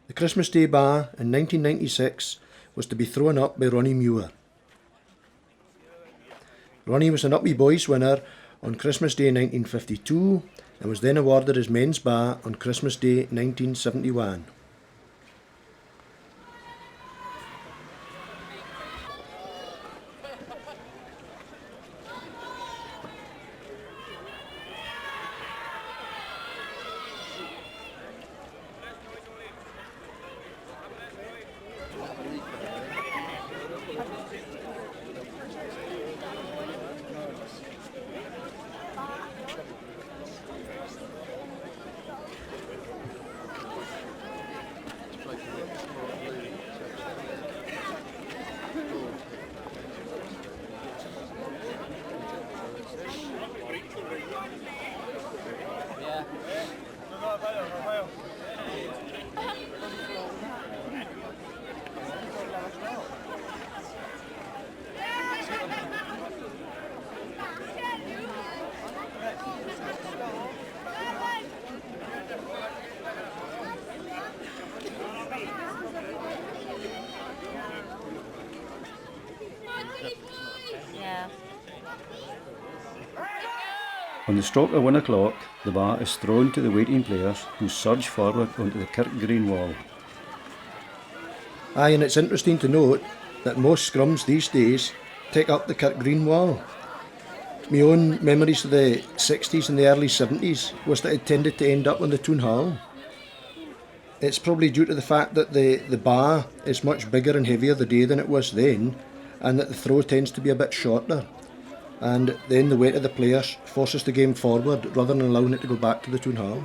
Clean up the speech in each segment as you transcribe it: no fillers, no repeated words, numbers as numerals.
The Christmas Day bar in 1996 was to be thrown up by Ronnie Muir. Ronnie was an Uppie Boys winner on Christmas Day 1952 and was then awarded his men's bar on Christmas Day 1971. On the stroke of 1 o'clock, the bar is thrown to the waiting players who surge forward onto the Kirk Green wall. Aye, and it's interesting to note that most scrums these days take up the Kirk Green wall. My own memories of the 60s and the early 70s was that it tended to end up on the Toon Hall. It's probably due to the fact that the bar is much bigger and heavier the day than it was then, and that the throw tends to be a bit shorter. And then the weight of the players forces the game forward rather than allowing it to go back to the Toon Hall.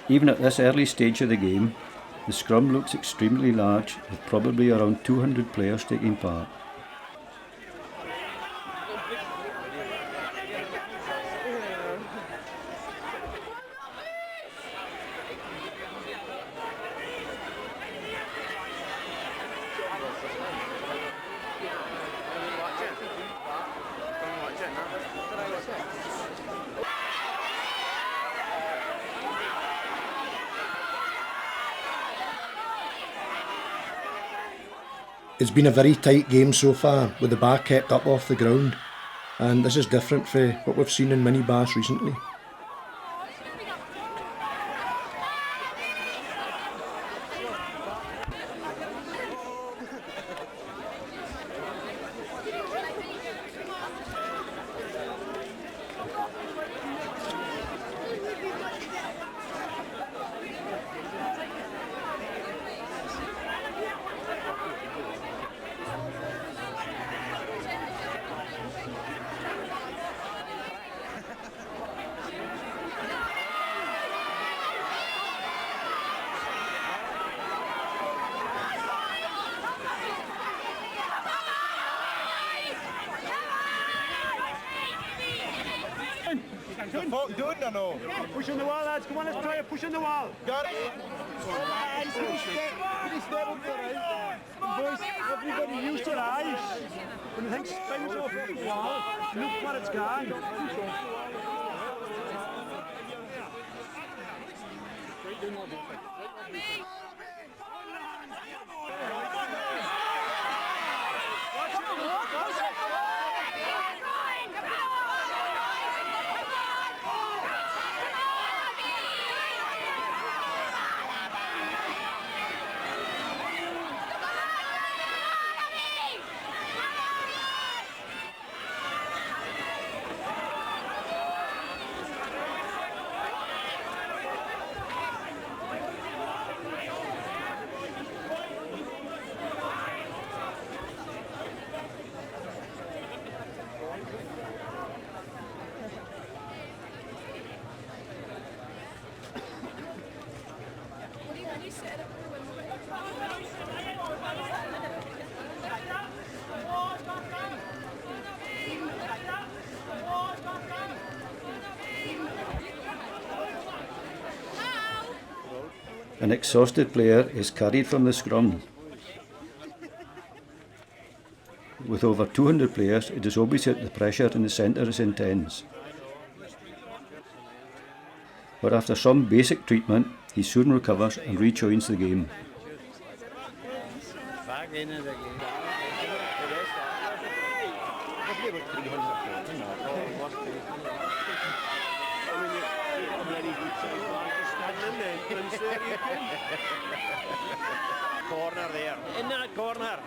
Even at this early stage of the game, the scrum looks extremely large, with probably around 200 players taking part. It's been a very tight game so far, with the bar kept up off the ground, and this is different from what we've seen in many bars recently. fuck doing or no? Push on the wall, lads. Come on, let's try it. Push on the wall. Got it. Boys, everybody use your eyes. When the thing spins off the wall, look what it's gone. An exhausted player is carried from the scrum. With over 200 players, it is obvious that the pressure in the centre is intense. But after some basic treatment, he soon recovers and rejoins the game. Back in it again. Corner there. In that corner.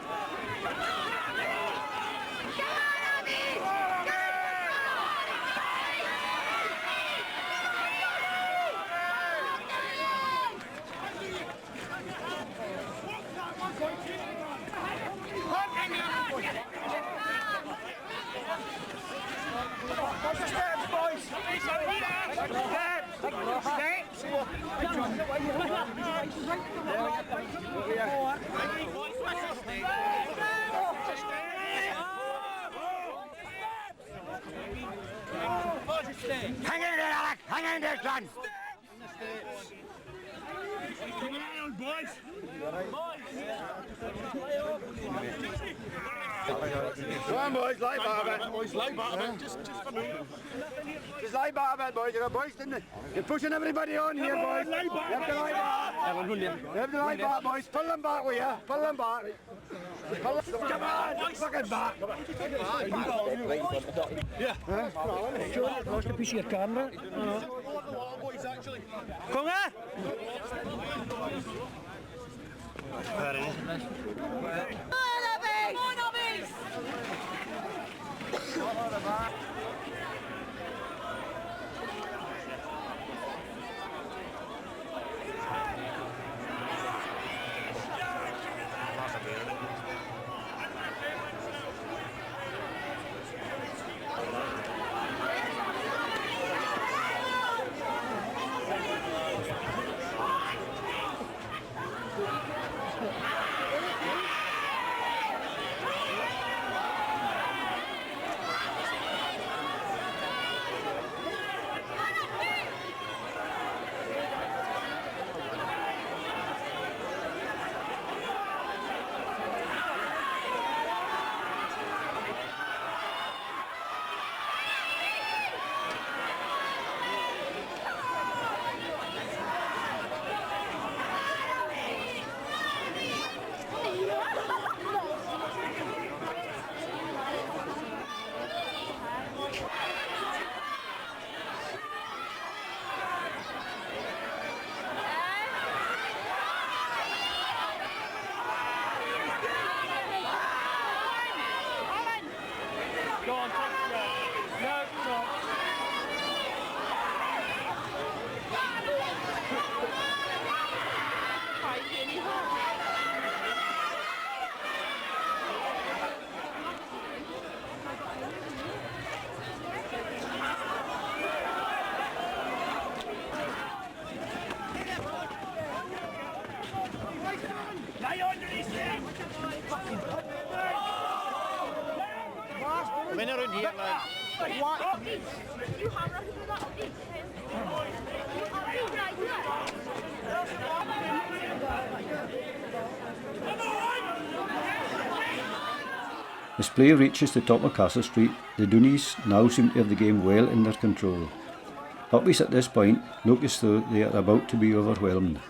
Hang in there, Alec! Hang in there, son! Keep an eye on, boys! Come on, boys, lie back a bit. Boys, lie back a bit. Just for me. Just lie back a bit, boys. You're boys, didn't you? You're pushing everybody on here, boys. You have to lie back. You have to lie back, boys. Pull them back, will you? Pull them back. Come on, fucking back. Yeah. Sure, lost a piece of your camera. Come here. Come in around here, lad. As play reaches the top of Castle Street, the Doonies now seem to have the game well in their control. Uppies at this point look as though they are about to be overwhelmed.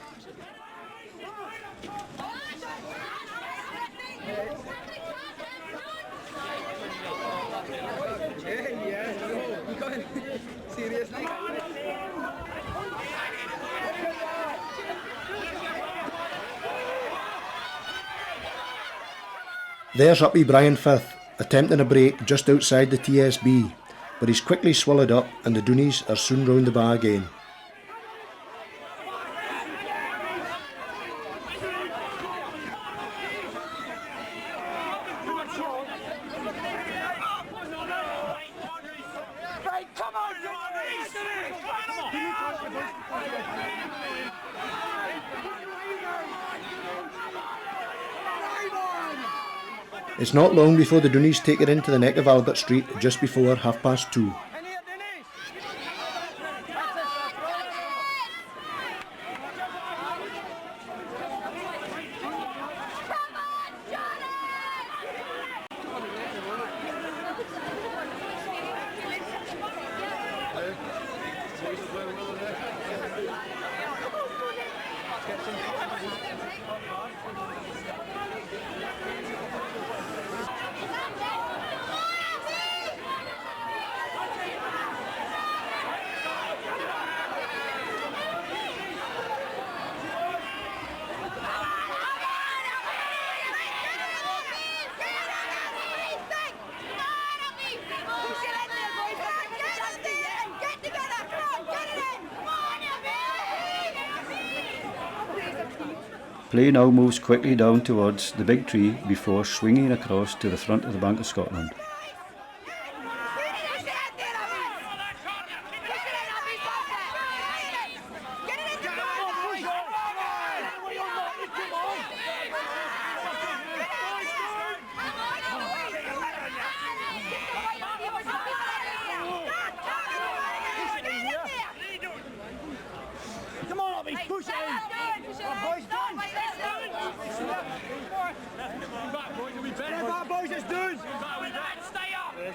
There's Uppy Brian Firth, attempting a break just outside the TSB, but he's quickly swallowed up and the Doonies are soon round the bar again. It's not long before the Doonies take it into the neck of Albert Street just before 2:30. Play now moves quickly down towards the big tree before swinging across to the front of the Bank of Scotland.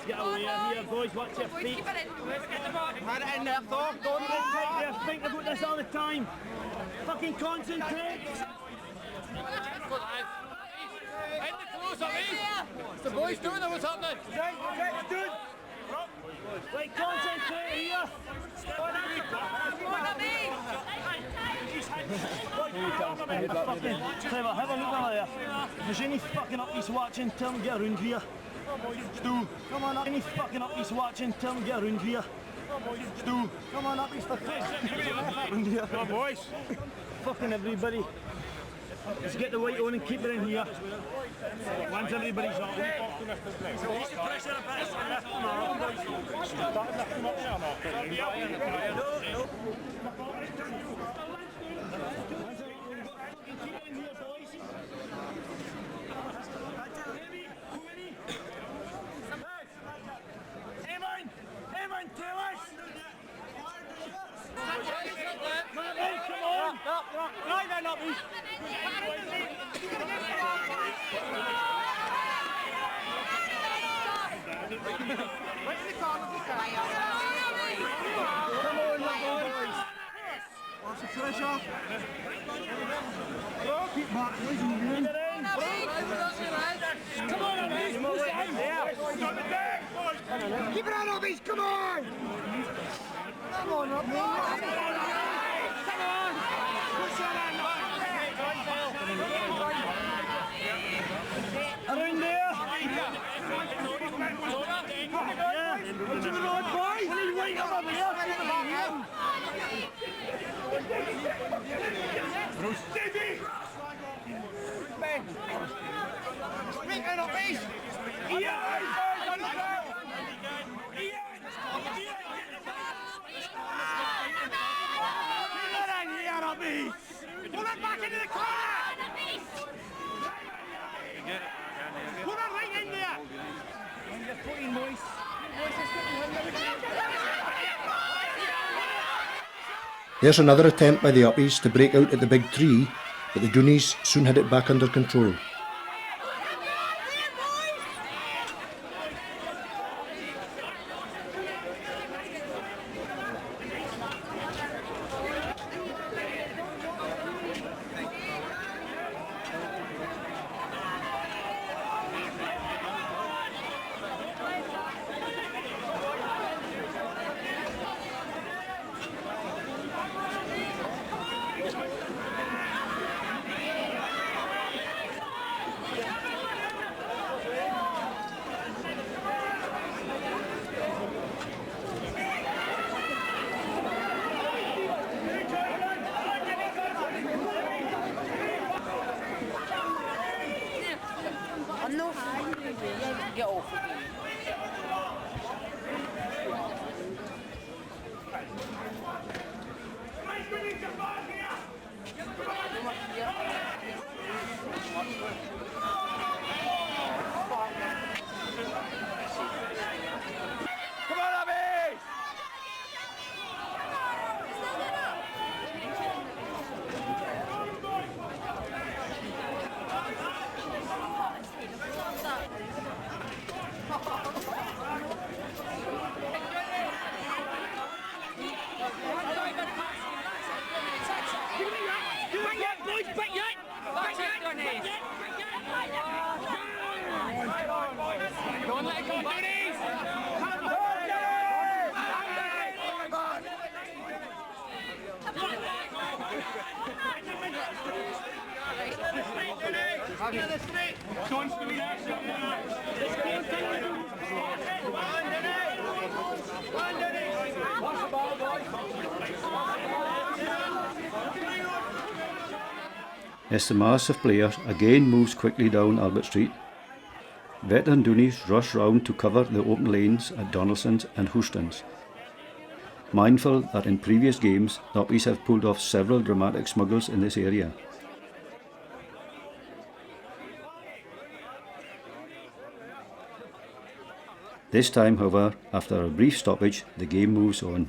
Get away here, boys, watch your feet. Had it in there, Thor. Don't take there, think about this all the time. Fucking concentrate. What's the boys doing or what's happening? Right, concentrate here. Clever, have a look over there. There's any fucking Uppies watching, tell them get around here. Stu, come on up. Any fucking Uppies watching, tell them get around here. Stu, come on Uppies, around here. Come on boys. Fucking everybody. Let's get the weight on and keep it in here. Once everybody's on. What's the pressure? Keep back, come on, Uppies, push it in. Keep it on, Uppies, come on! Come on, Uppies! Come on! Push it in! Around there! Yeah! To the road, boys! He's right up here! Bruce, Davie! Ben! Spring in, Uppies! Ian! Ian! There's another attempt by the Uppies to break out at the big tree, but the Doonies soon had it back under control. Get off of me. Come on, Uppies! Don't let it go, Doonies! As the mass of players again moves quickly down Albert Street, veteran Doonies rush round to cover the open lanes at Donaldson's and Houston's. Mindful that in previous games the Uppies have pulled off several dramatic smuggles in this area. This time, however, after a brief stoppage, the game moves on.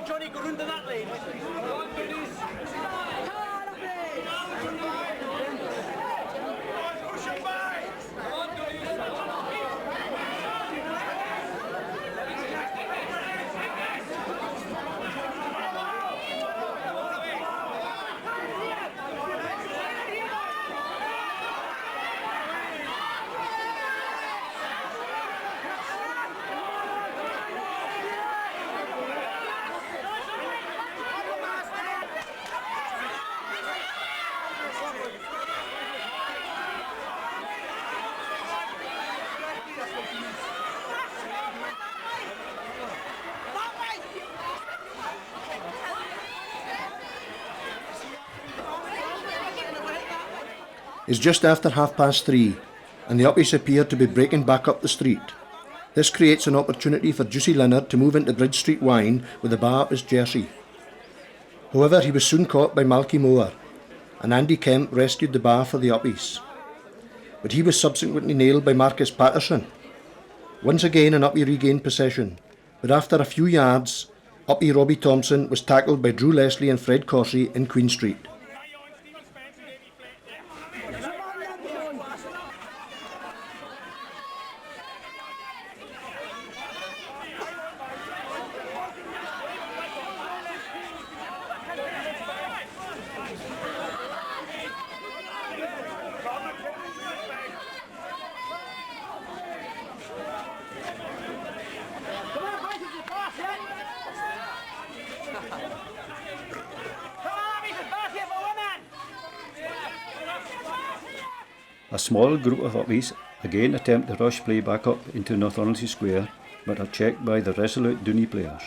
Johnny, go round to that lane. It's just after 3:30 and the Uppies appear to be breaking back up the street. This creates an opportunity for Juicy Leonard to move into Bridge Street Wine with the bar up his jersey. However, he was soon caught by Malky Moore, and Andy Kemp rescued the bar for the Uppies. But he was subsequently nailed by Marcus Patterson. Once again an Uppie regained possession, but after a few yards, Uppie Robbie Thompson was tackled by Drew Leslie and Fred Corsey in Queen Street. A small group of Uppies again attempt to rush play back up into Northernley Square, but are checked by the resolute Doonie players.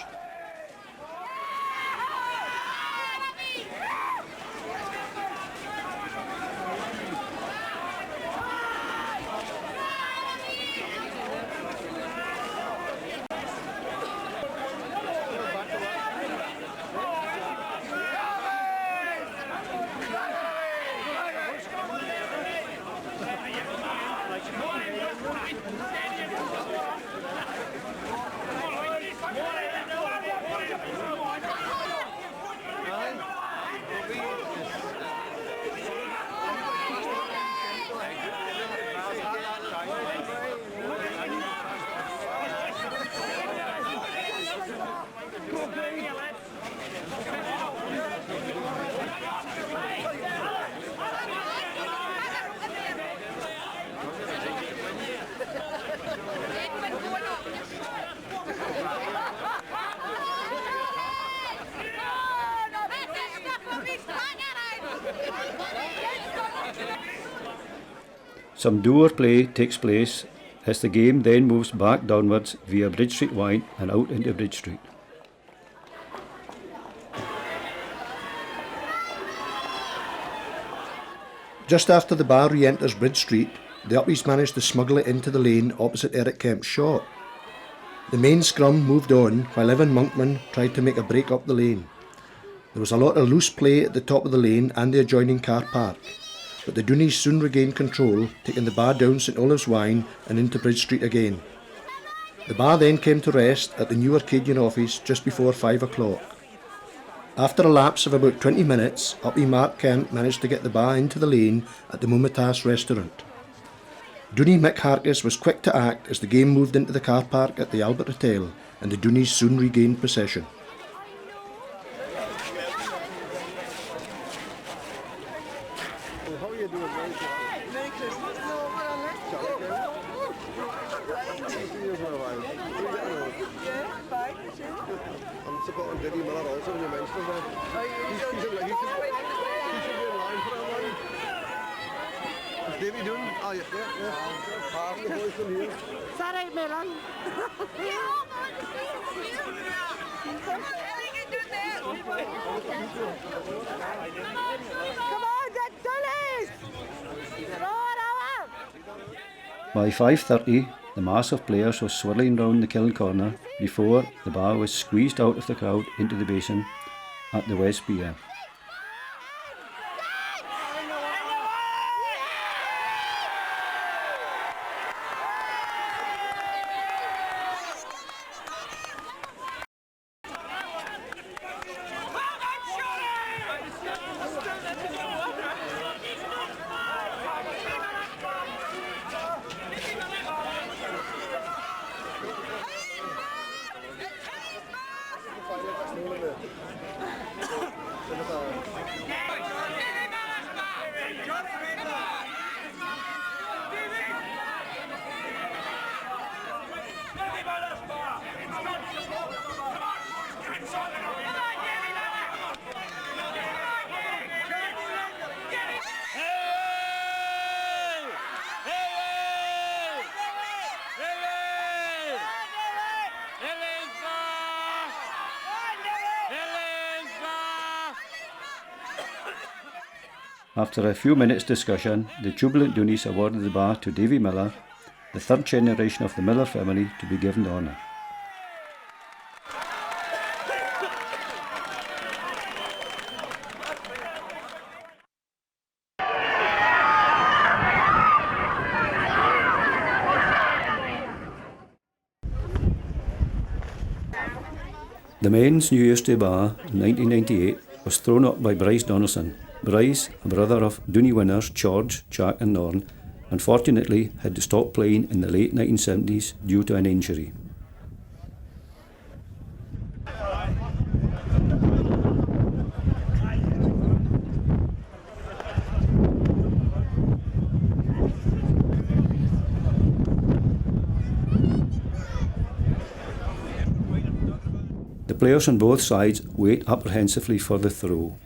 Some doer play takes place as the game then moves back downwards via Bridge Street Wine and out into Bridge Street. Just after the bar re-enters Bridge Street, the Uppies managed to smuggle it into the lane opposite Eric Kemp's shop. The main scrum moved on while Evan Monkman tried to make a break up the lane. There was a lot of loose play at the top of the lane and the adjoining car park, but the Doonies soon regained control, taking the bar down St Olave's Wine and into Bridge Street again. The bar then came to rest at the new Arcadian office just before 5 o'clock. After a lapse of about 20 minutes, Uppie Mark Kemp managed to get the bar into the lane at the Mumatas restaurant. Doonie Mick Harkis was quick to act as the game moved into the car park at the Albert Hotel, and the Doonies soon regained possession. Davie doing? Oh, yeah. Pass the boys from here. Sorry, Melon. Come on, get Doonies! By 5:30, the mass of players was swirling round the kiln corner before the bar was squeezed out of the crowd into the Basin at the West Pier. After a few minutes' discussion, the jubilant Doonies awarded the bar to Davie Miller, the third generation of the Miller family to be given the honour. The men's New Year's Day bar in 1998 was thrown up by Bryce Donaldson. Bryce, a brother of Doonie winners George, Jack and Norn, unfortunately had to stop playing in the late 1970s due to an injury. The players on both sides wait apprehensively for the throw.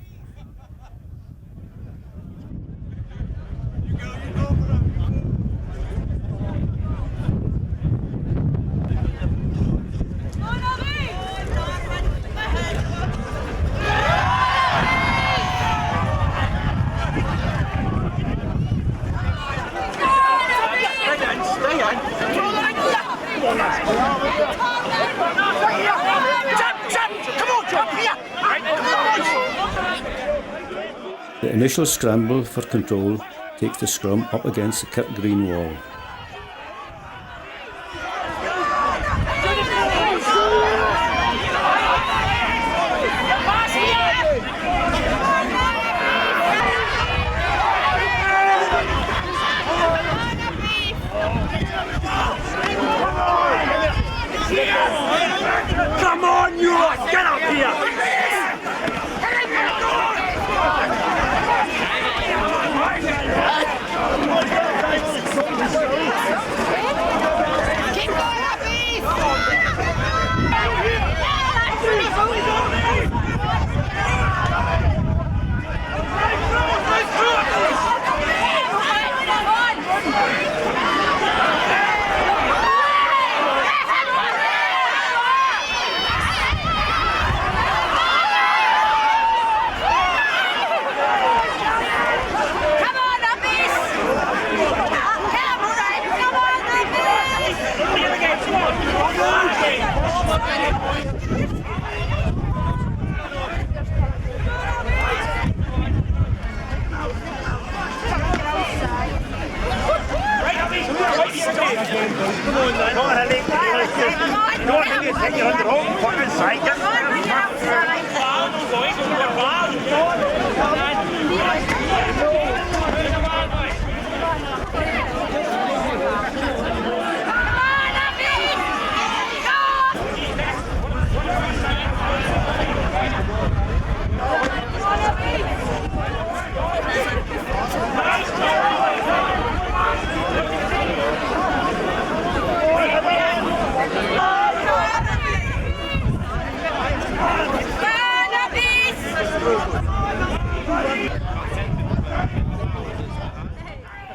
The initial scramble for control takes the scrum up against the Kirk Green wall. Come on, you lot! Get up here! Keep going, Uppies!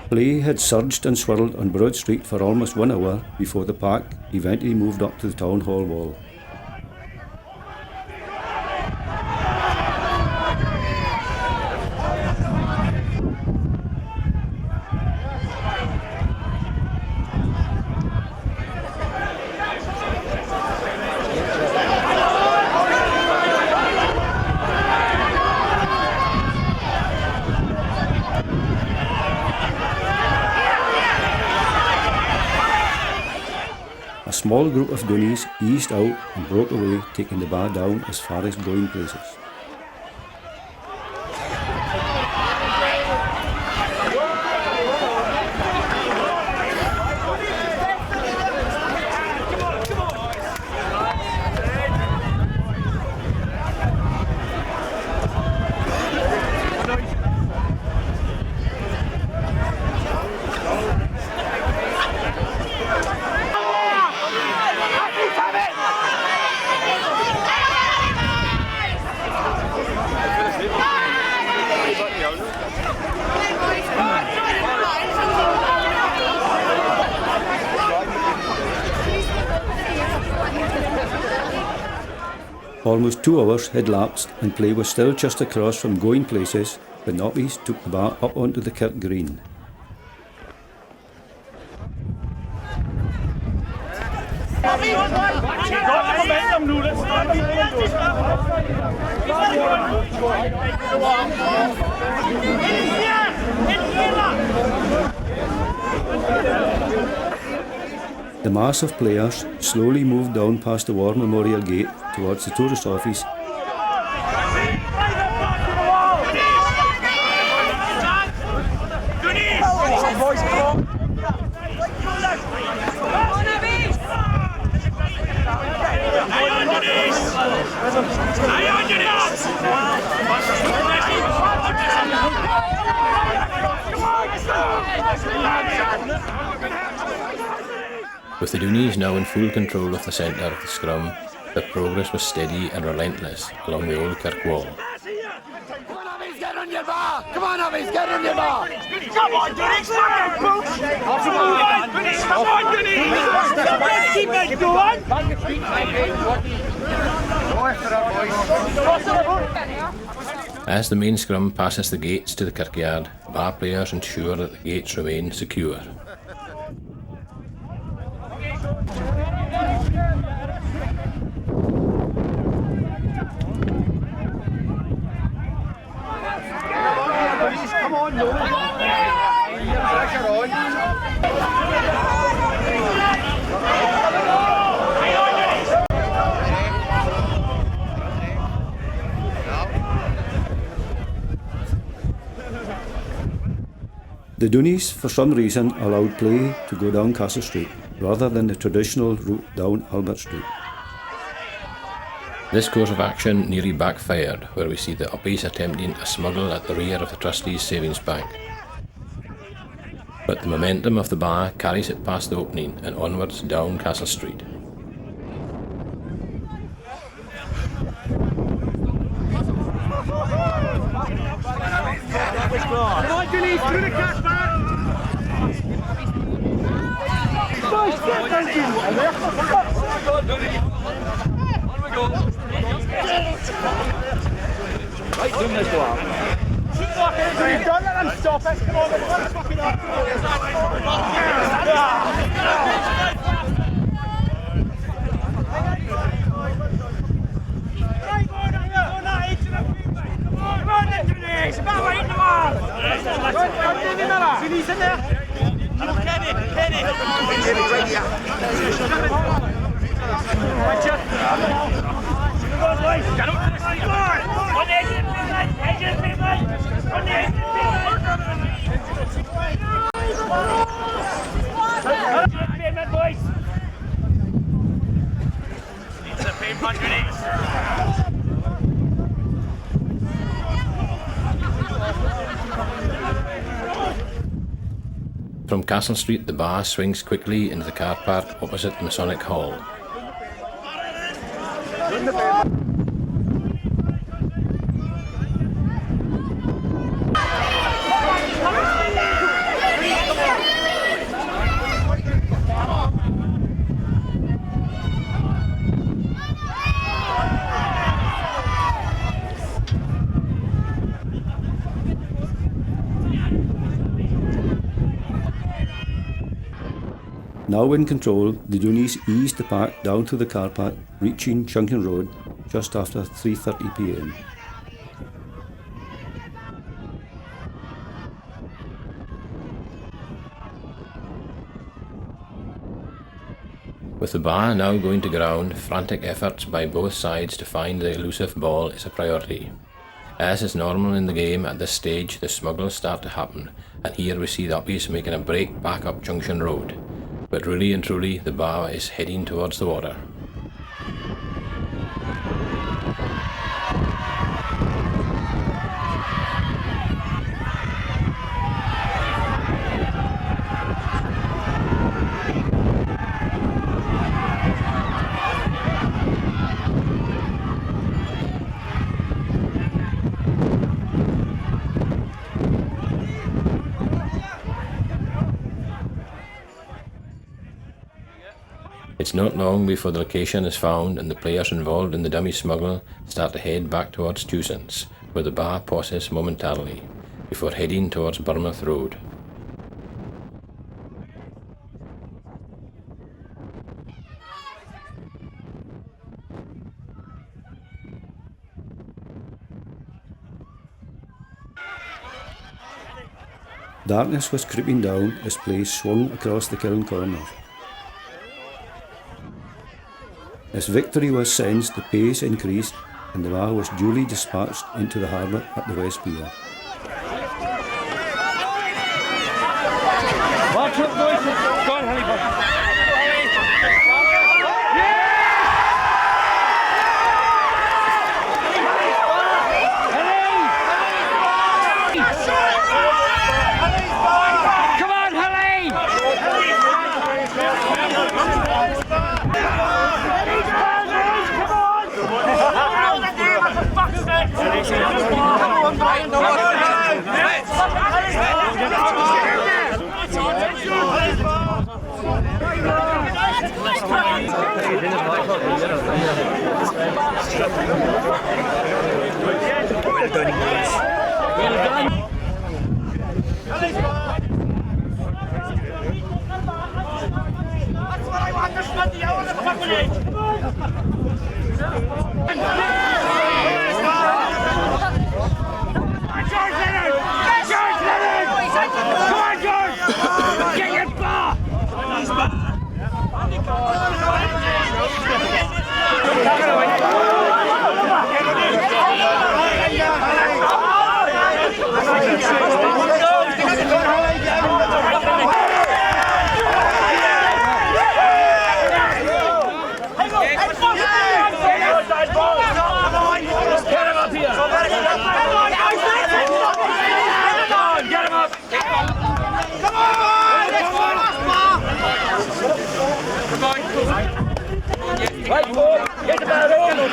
Play had surged and swirled on Broad Street for almost 1 hour before the pack eventually moved up to the town hall wall. A small group of Doonies eased out and broke away, taking the bar down as far as going places. Almost 2 hours had lapsed and play was still just across from going places when the Uppies took the bar up onto the Kirk Green. The mass of players slowly moved down past the War Memorial Gate towards the tourist office. With the Doonies now in full control of the centre of the scrum, their progress was steady and relentless along the old Kirkwall. Come on, Uppies, get on your bar! Come on, Uppies, get on your bar! Come on, Doonies! Come on, Doonies! Keep it going! As the main scrum passes the gates to the kirkyard, bar players ensure that the gates remain secure. Come on, no! Pressure on! The Doonies, for some reason, allowed play to go down Castle Street, rather than the traditional route down Albert Street. This course of action nearly backfired, where we see the Uppies attempting a smuggle at the rear of the Trustees' Savings Bank. But the momentum of the bar carries it past the opening and onwards down Castle Street. Come on, Doonies, through the cat back! Boys, get down, On we go! Right, Doonies go out. Keep walking, don't let them stop us, come on, let's fuck it up! Come on, Doonies, about right in the wall! Doonies in there! Kenny! Watch out! Come on, boys! Get up to the side! On the edge of the field line! Edge of the field line! On the edge of the field line! Edge of the pavement, boys! These are the pavement, Doonies! From Castle Street, the bar swings quickly into the car park opposite the Masonic Hall. Now in control, the Doonies eased the pack down to the car park, reaching Junction Road just after 3:30 p.m. With the bar now going to ground, frantic efforts by both sides to find the elusive ball is a priority. As is normal in the game at this stage, the smuggles start to happen, and here we see the Uppies making a break back up Junction Road. But really and truly, the bar is heading towards the water. It's not long before the location is found and the players involved in the dummy smuggle start to head back towards Tewson's, where the bar pauses momentarily, before heading towards Bournemouth Road. Darkness was creeping down as play swung across the Kiln corner. As victory was sensed, the pace increased, and the bar was duly dispatched into the harbour at the West Pier. Watch up, boys. Go on, Halliburton. Well done, boys. Well done. That's what I want to spend the hour of fucking age. George Leonard! George Leonard! Come on, George! Get your bar! Right, Paul, get the ball over.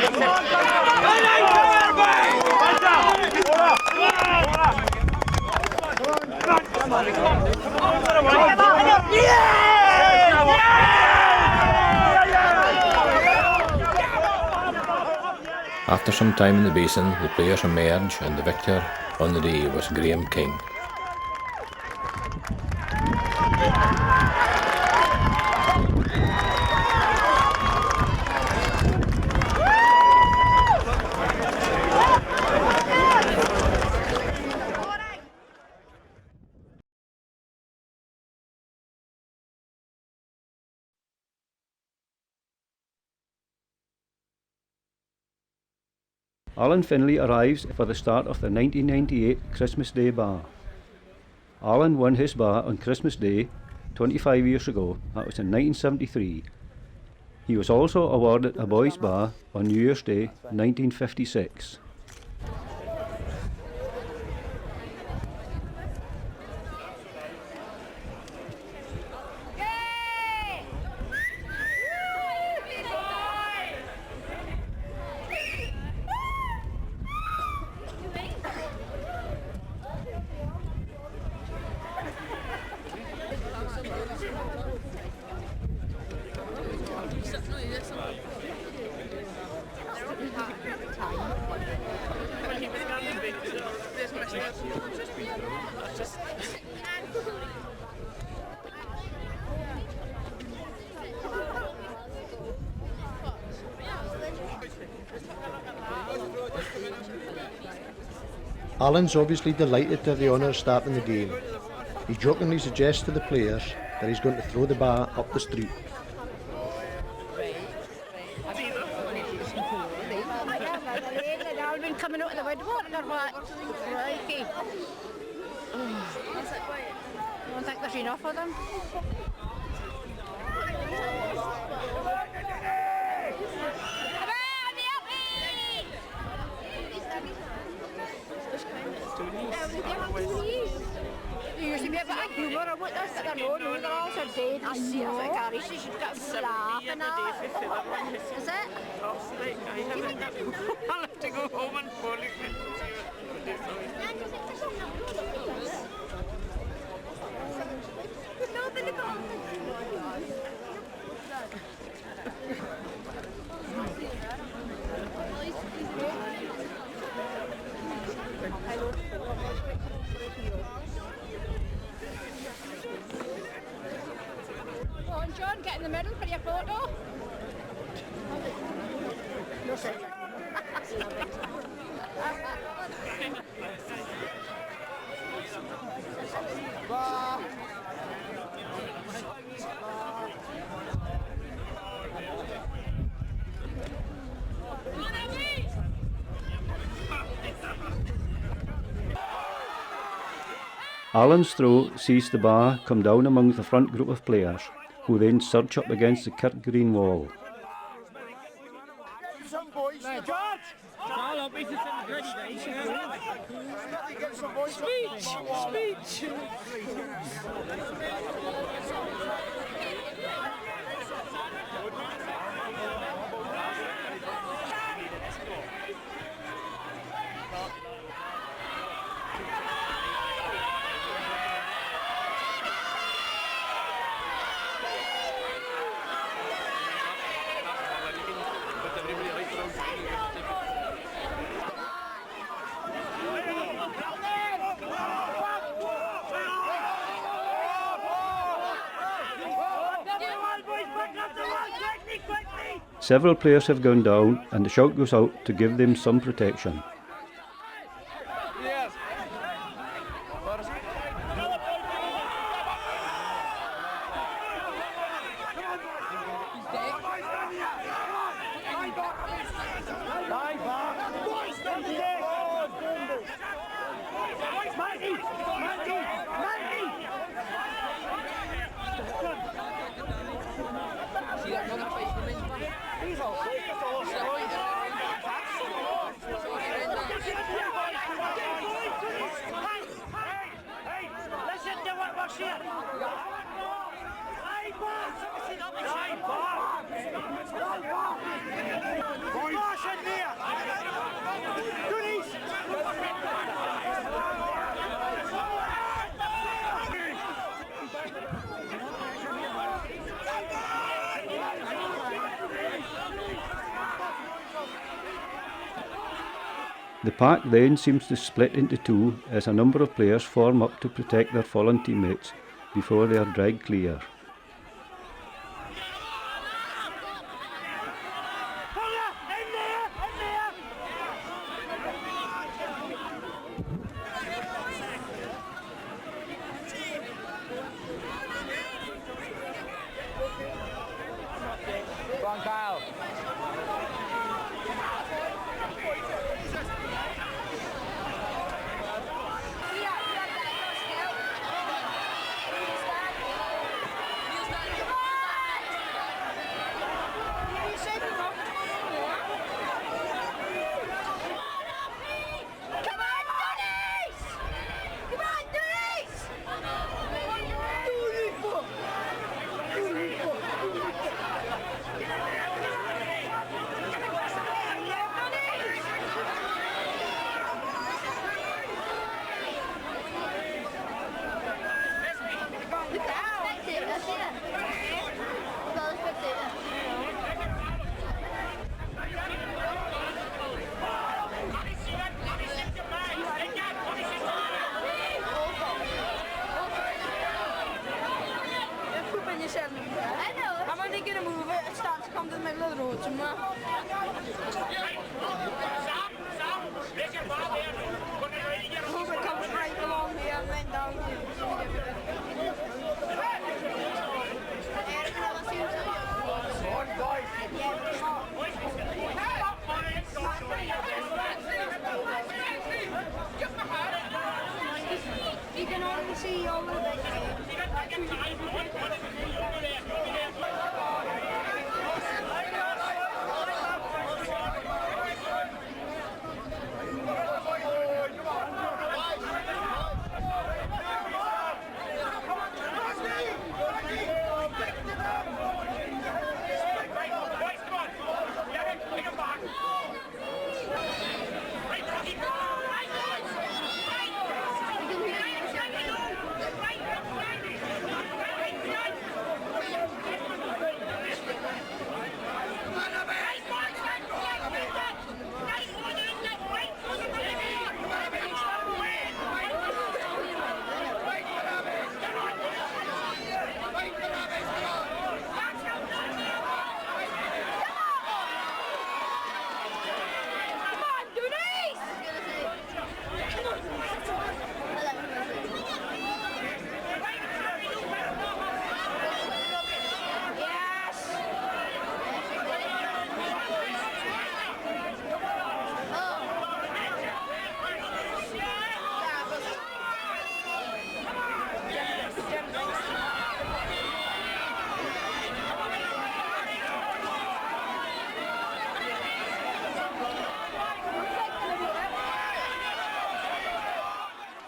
After some time in the Basin, the players emerge and the victor on the day was Graeme King. Alan Finlay arrives for the start of the 1998 Christmas Day bar. Alan won his bar on Christmas Day 25 years ago, that was in 1973. He was also awarded a boys' bar on New Year's Day 1956. Alan's obviously delighted to have the honour of starting the game. He jokingly suggests to the players that he's going to throw the bar up the street. Coming out of the woodwork or what? Crikey. I don't think there's enough of them. You used to be a bit of humour about this, but I know they're all so dead. I know. She should get a laugh and all. Is it? I'll have to go home and polish it. Go on, John, get in the middle for your photo. No, sir. Allen's throw sees the bar come down among the front group of players, who then surge up against the Kirk Green wall. Several players have gone down, and the shout goes out to give them some protection. The pack then seems to split into two as a number of players form up to protect their fallen teammates before they are dragged clear. I'm only going to move it and start to come to the middle of the road somewhere. I hope it comes right along here and then down You can only see all of it.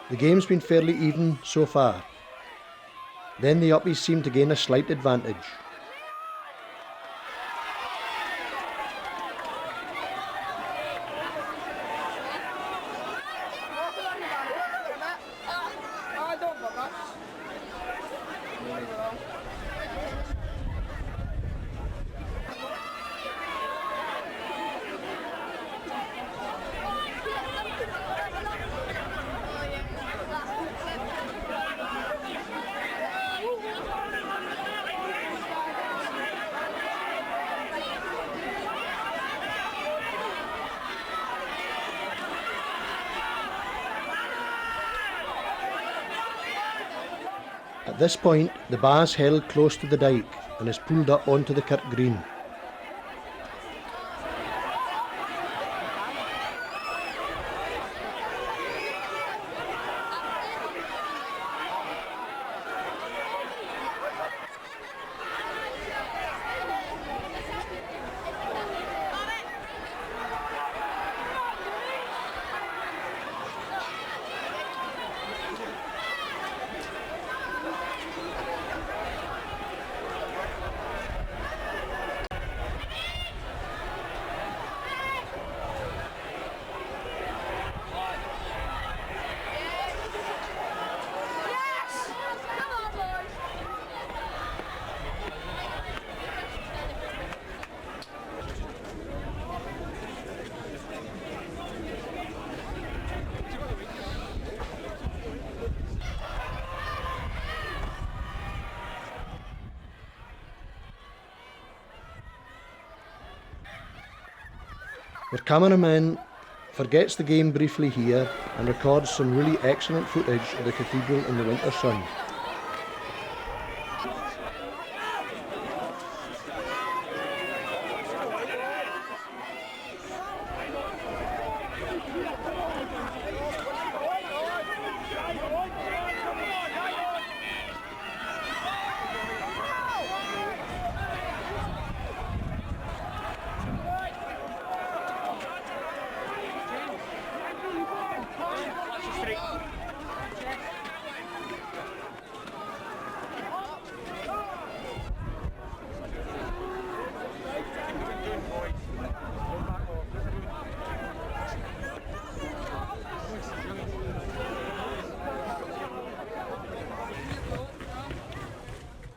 The game's been fairly even so far. Then the Uppies seem to gain a slight advantage. At this point, the bar's held close to the dyke and is pulled up onto the Kirk Green. Our cameraman forgets the game briefly here and records some really excellent footage of the cathedral in the winter sun.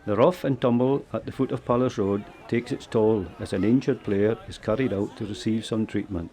The rough and tumble at the foot of Palace Road takes its toll as an injured player is carried out to receive some treatment.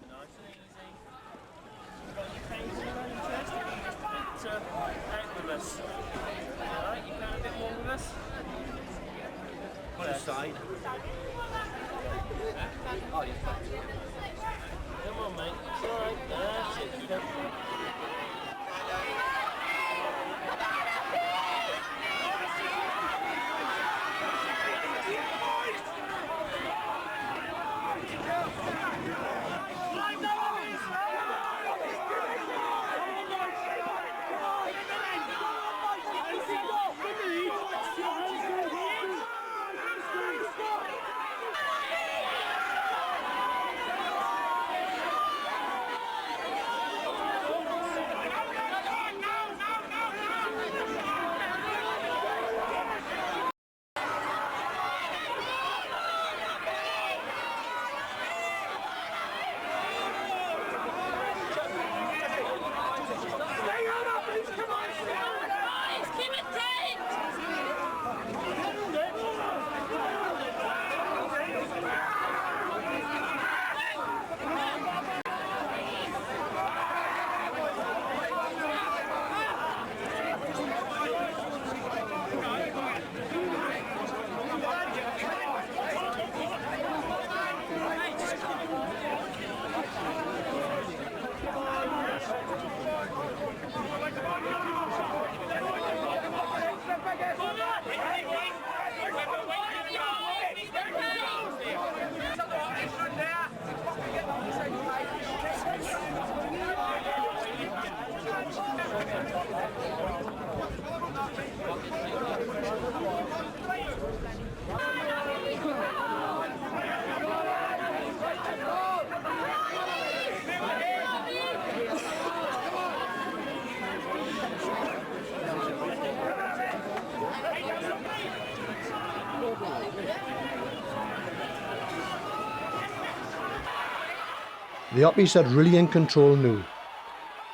The Uppies are really in control now.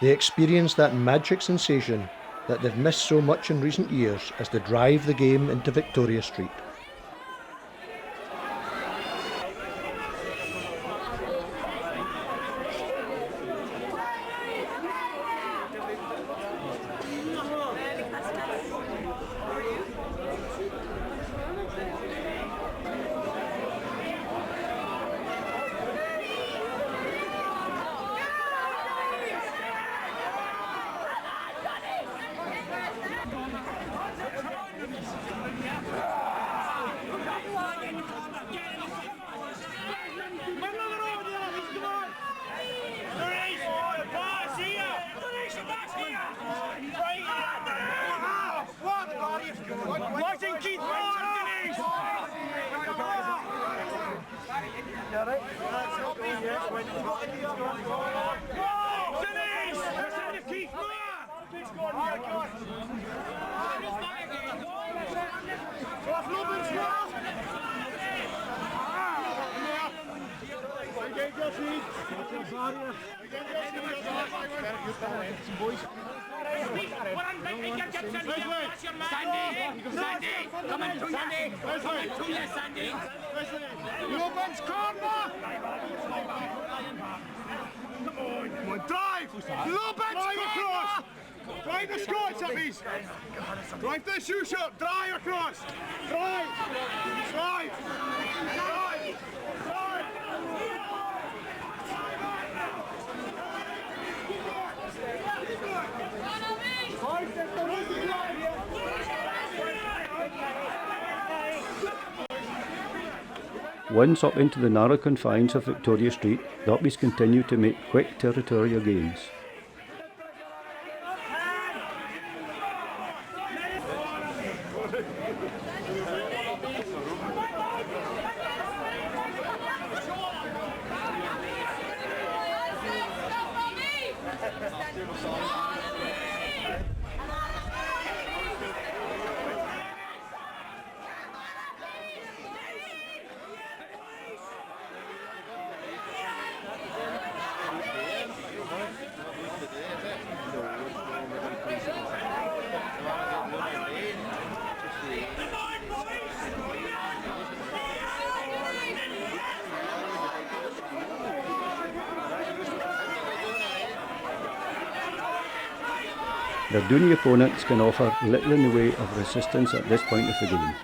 They experience that magic sensation that they've missed so much in recent years as they drive the game into Victoria Street. Drive the Scots, Uppies! Drive the shoe shop! Drive across! Drive! Drive! Drive! Drive! Once up into the narrow confines of Victoria Street, the Uppies continue to make quick territorial gains. Their Doonie opponents can offer little in the way of resistance at this point of the game.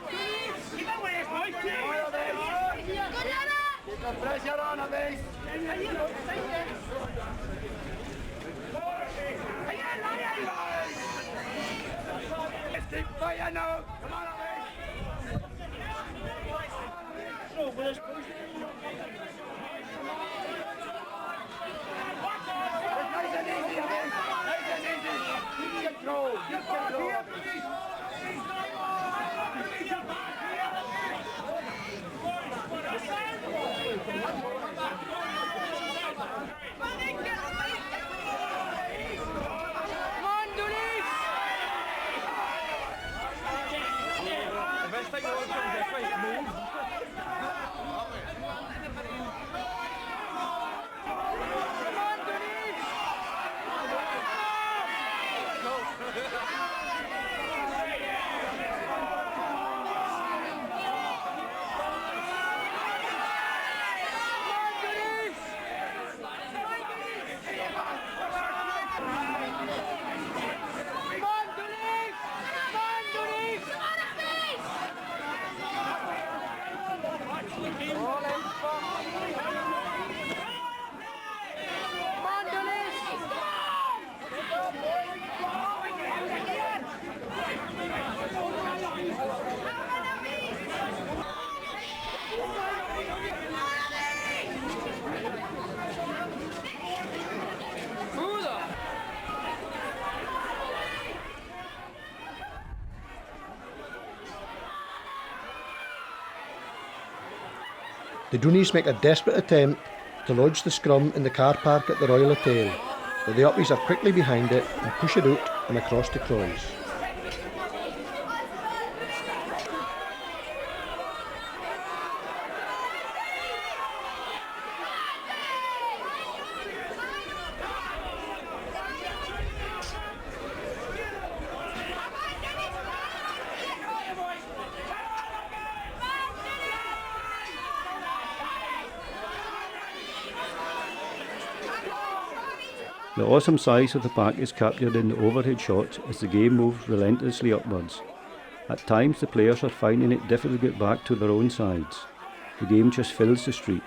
The Doonies make a desperate attempt to lodge the scrum in the car park at the Royal Hotel, but the Uppies are quickly behind it and push it out and across to Croy's. The awesome size of the pack is captured in the overhead shots as the game moves relentlessly upwards. At times the players are finding it difficult to get back to their own sides. The game just fills the street.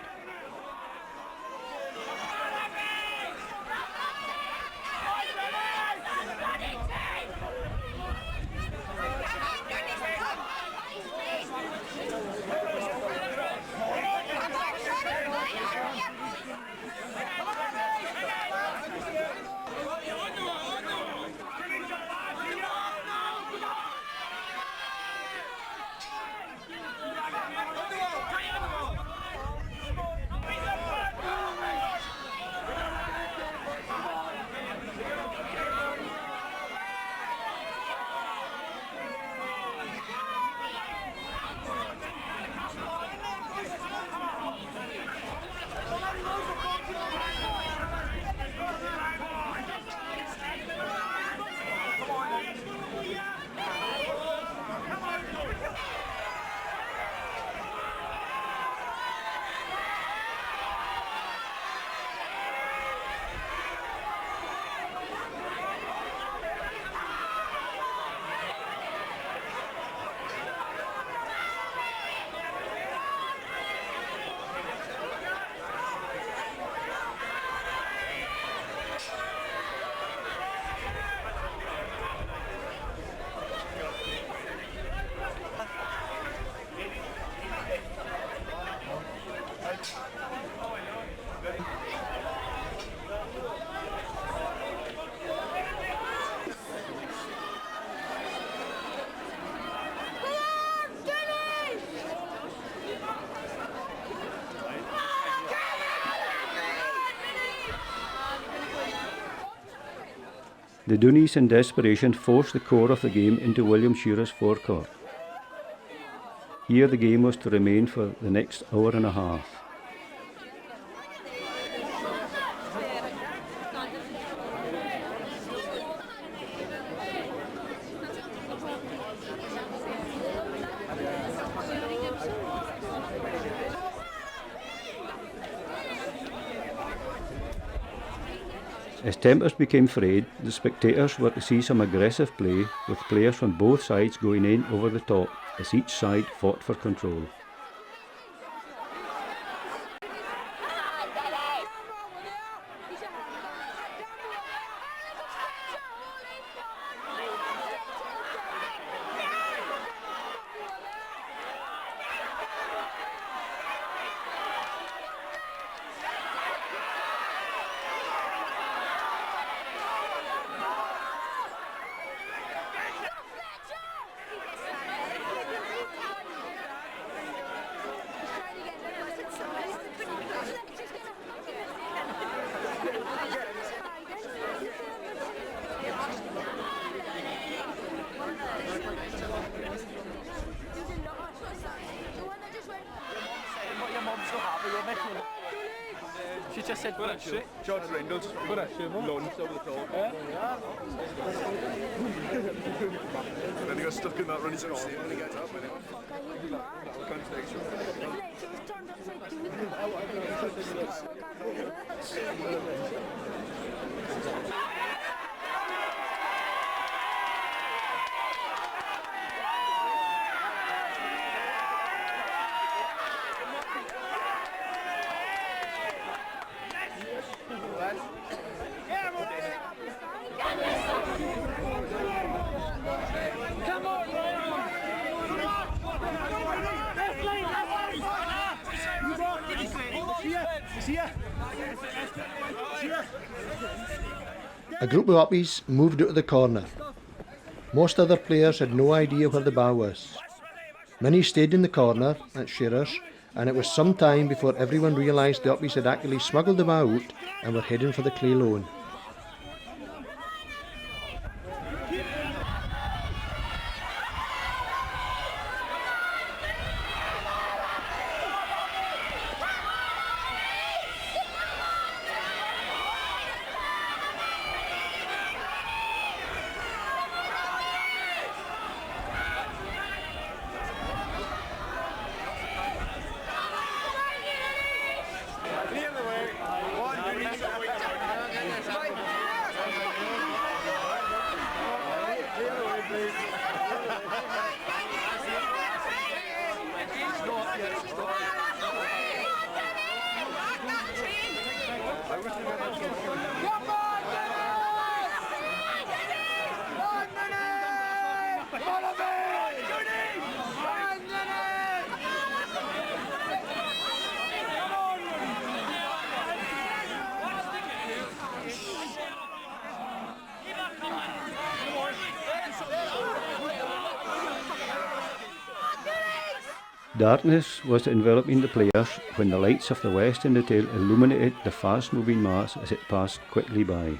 The Doonies in desperation forced the core of the game into William Shearer's forecourt. Here the game was to remain for the next hour and a half. As tempers became frayed, the spectators were to see some aggressive play, with players from both sides going in over the top as each side fought for control. She just said, what shit? George Reynolds, lunge over the top. And then he got stuck in that running sort of scene when he gets up. A group of Uppies moved out of the corner. Most other players had no idea where the bar was. Many stayed in the corner at Shearer's, and it was some time before everyone realised the Uppies had actually smuggled them out and were heading for the clay lawn. Darkness was enveloping the players when the lights of the west in the tail illuminated the fast-moving mass as it passed quickly by.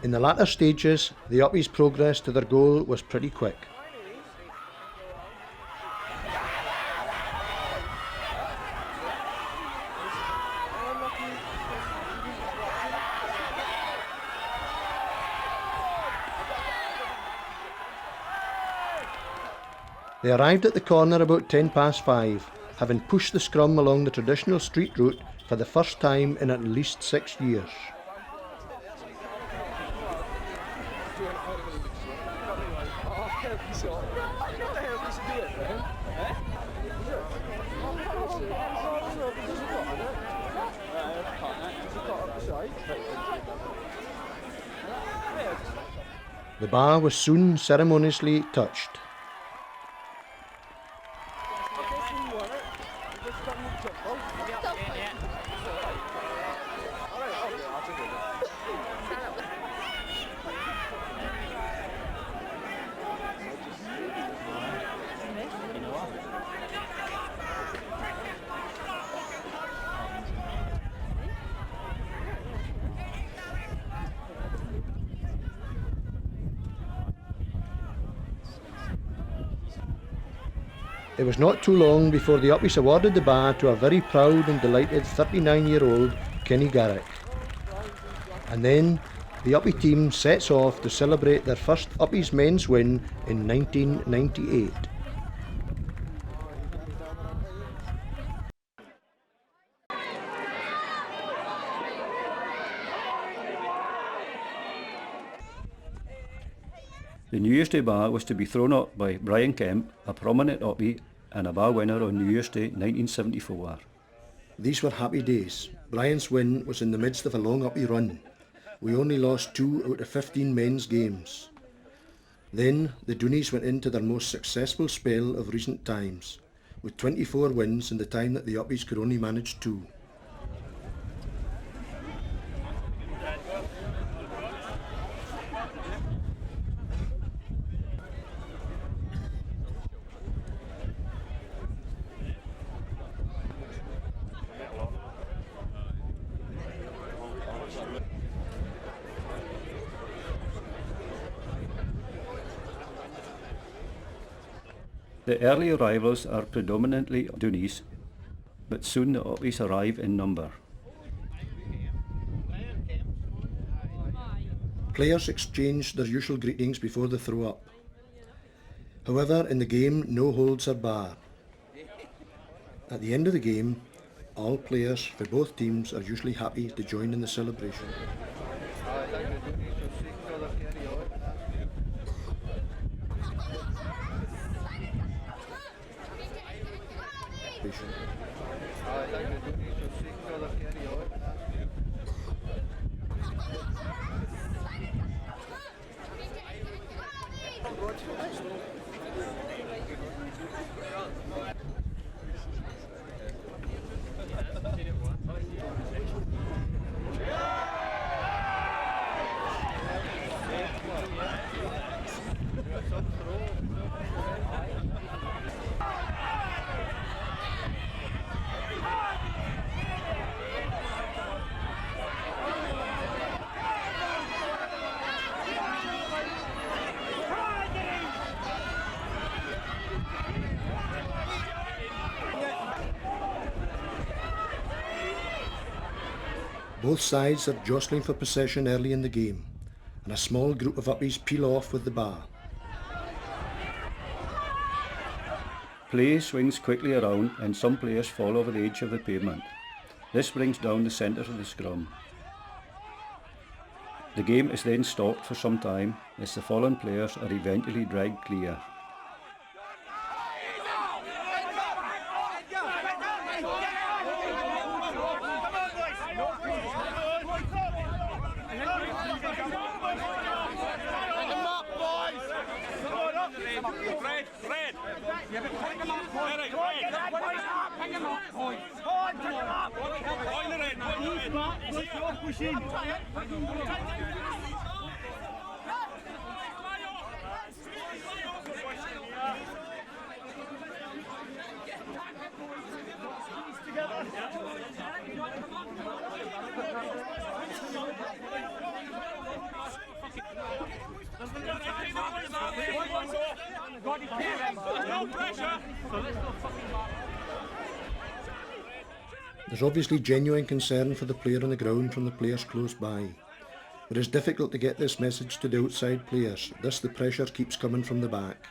In the latter stages, the Uppies' progress to their goal was pretty quick. They arrived at the corner about 5:10, having pushed the scrum along the traditional street route for the first time in at least 6 years. The bar was soon ceremoniously touched. It was not too long before the Uppies awarded the bar to a very proud and delighted 39-year-old Kenny Garrick. And then the Uppie team sets off to celebrate their first Uppies men's win in 1998. The New Year's Day bar was to be thrown up by Brian Kemp, a prominent Uppie and a bar winner on New Year's Day 1974. These were happy days. Brian's win was in the midst of a long Uppie run. We only lost 2 out of 15 men's games. Then the Doonies went into their most successful spell of recent times, with 24 wins in the time that the Uppies could only manage 2. The early arrivals are predominantly Doonies, but soon the Uppies arrive in number. Players exchanged their usual greetings before the throw-up. However, in the game, no holds are barred. At the end of the game, all players for both teams are usually happy to join in the celebration. Both sides are jostling for possession early in the game, and a small group of Uppies peel off with the bar. Play swings quickly around and some players fall over the edge of the pavement. This brings down the centre of the scrum. The game is then stopped for some time as the fallen players are eventually dragged clear. There's obviously genuine concern for the player on the ground from the players close by. It is difficult to get this message to the outside players, thus the pressure keeps coming from the back.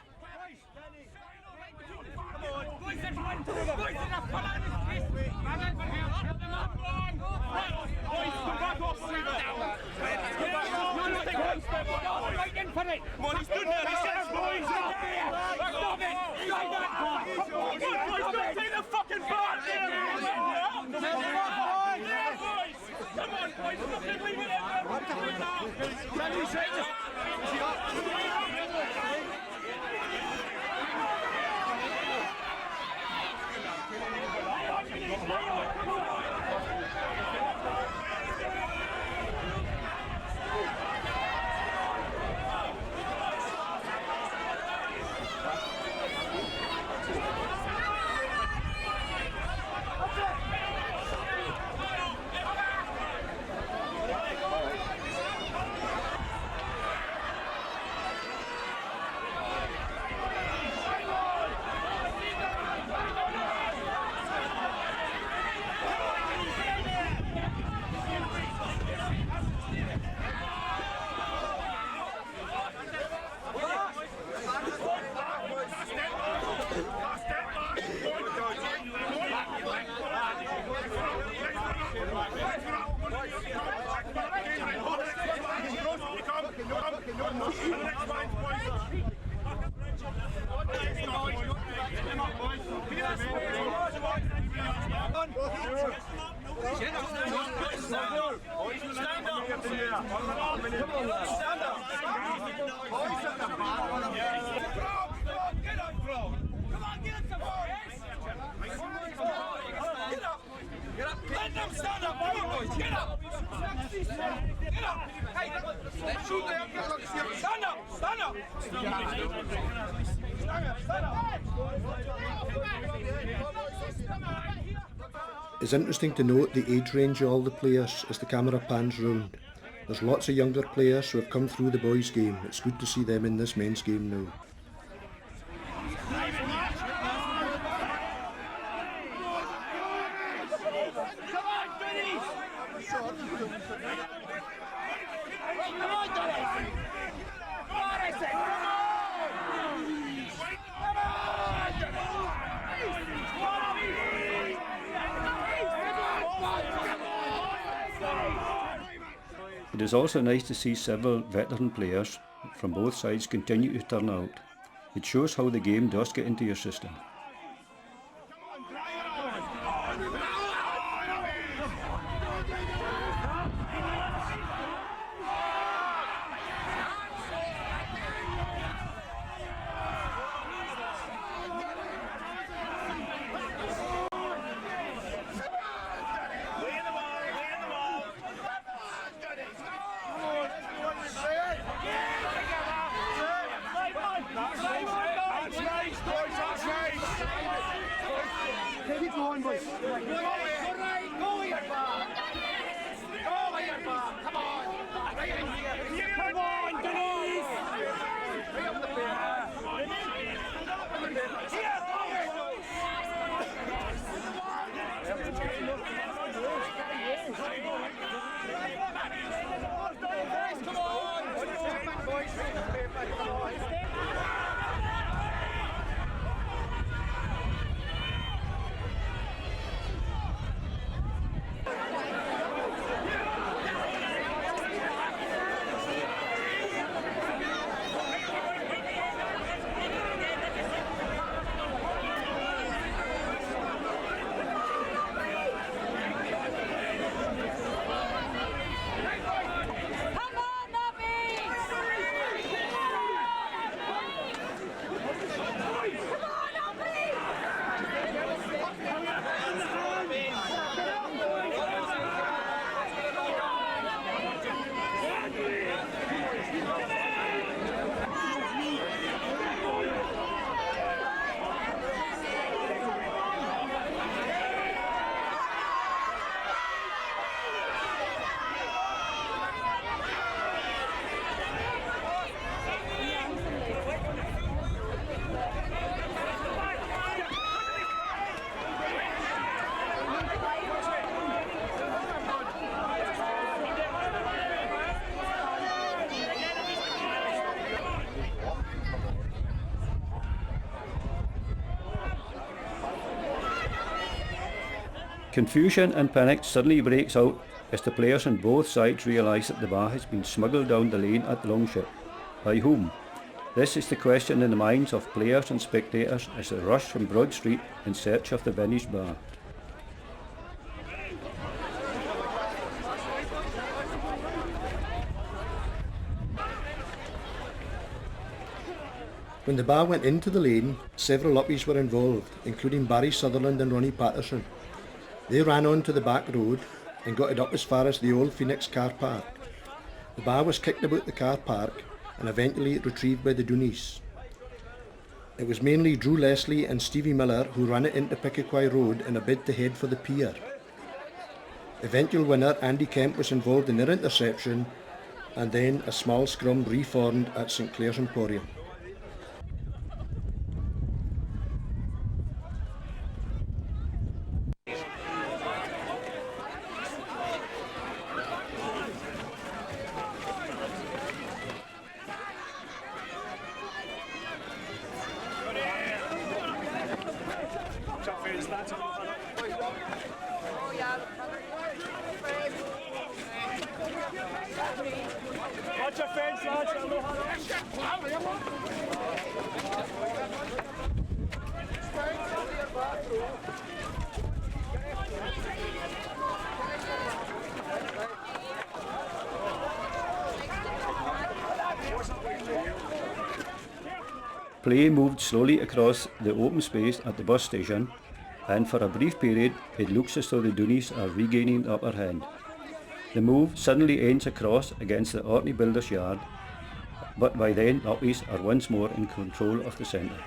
Let them stand up, come on boys, get up! Get up! Hey, let's shoot them, stand up, stand up! It's interesting to note the age range of all the players as the camera pans round. There's lots of younger players who have come through the boys' game. It's good to see them in this men's game now. It is also nice to see several veteran players from both sides continue to turn out. It shows how the game does get into your system. Confusion and panic suddenly breaks out as the players on both sides realise that the bar has been smuggled down the lane at Longship. By whom? This is the question in the minds of players and spectators as they rush from Broad Street in search of the vanished bar. When the bar went into the lane, several Uppies were involved, including Barry Sutherland and Ronnie Patterson. They ran on to the back road and got it up as far as the old Phoenix car park. The bar was kicked about the car park and eventually retrieved by the Doonies. It was mainly Drew Leslie and Stevie Miller who ran it into Pickaquay Road in a bid to head for the pier. Eventual winner Andy Kemp was involved in their interception, and then a small scrum reformed at St Clair's Emporium. Play moved slowly across the open space at the bus station, and for a brief period it looks as though the Doonies are regaining the upper hand. The move suddenly ends across against the Orkney Builders' Yard, but by then Uppies are once more in control of the centre.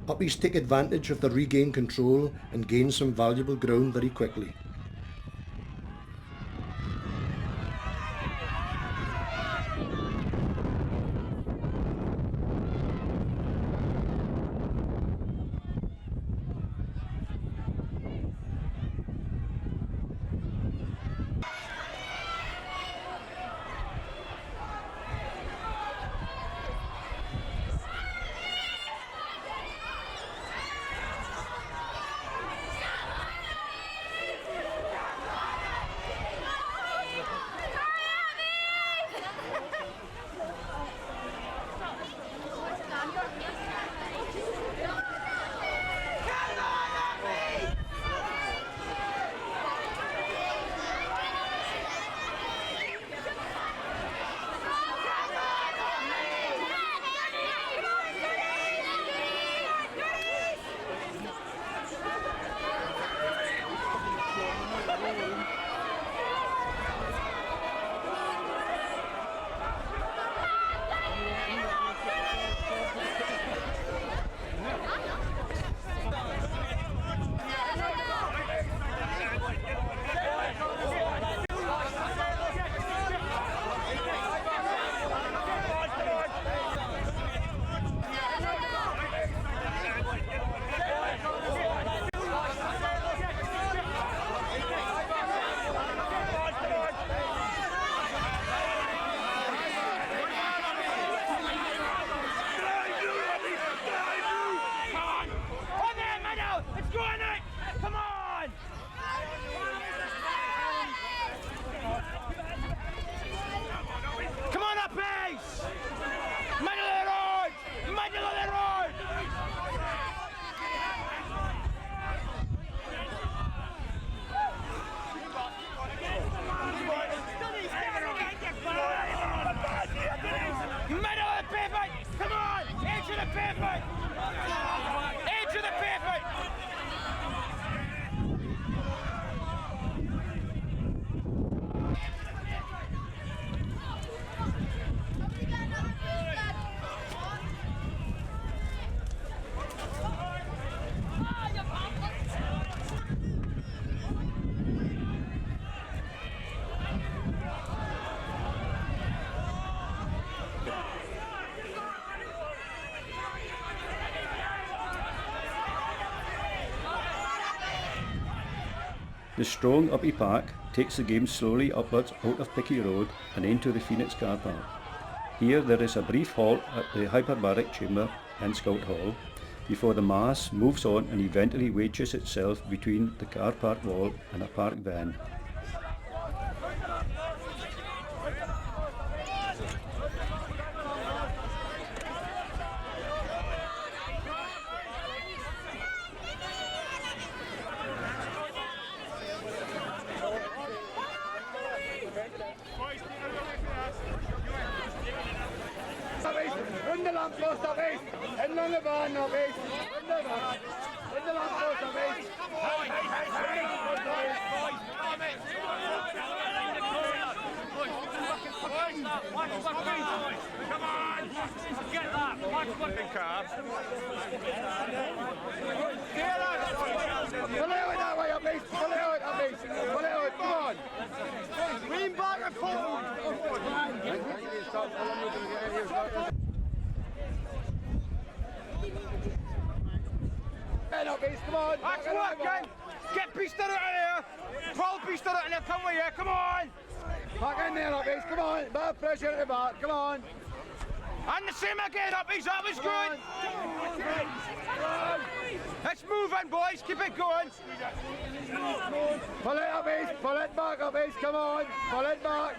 Uppies take advantage of the regained control and gain some valuable ground very quickly. The strong Uppie pack takes the game slowly upwards out of Picky Road and into the Phoenix car park. Here there is a brief halt at the hyperbaric chamber and Scout Hall before the mass moves on and eventually wedges itself between the car park wall and a parked van. Run the lamppost, Uppies! Heading on the van, Uppies! Run the van! Run the lamppost, Uppies! Come on! Get that! Watch fucking car! Pull it out that way, Uppies! Pull it out, Uppies! Pull it out, come on! Lean back and forward! Uppies, come on! That's working! Get Beaster out of here! Pull Beaster out of here, come with you, come on! Back in there, Uppies, come on! Bit of pressure at the back, come on! And the same again, Uppies, that was good! Let's move in, boys, keep it going! Pull it, Uppies, pull it back, Uppies, come on! Pull it back!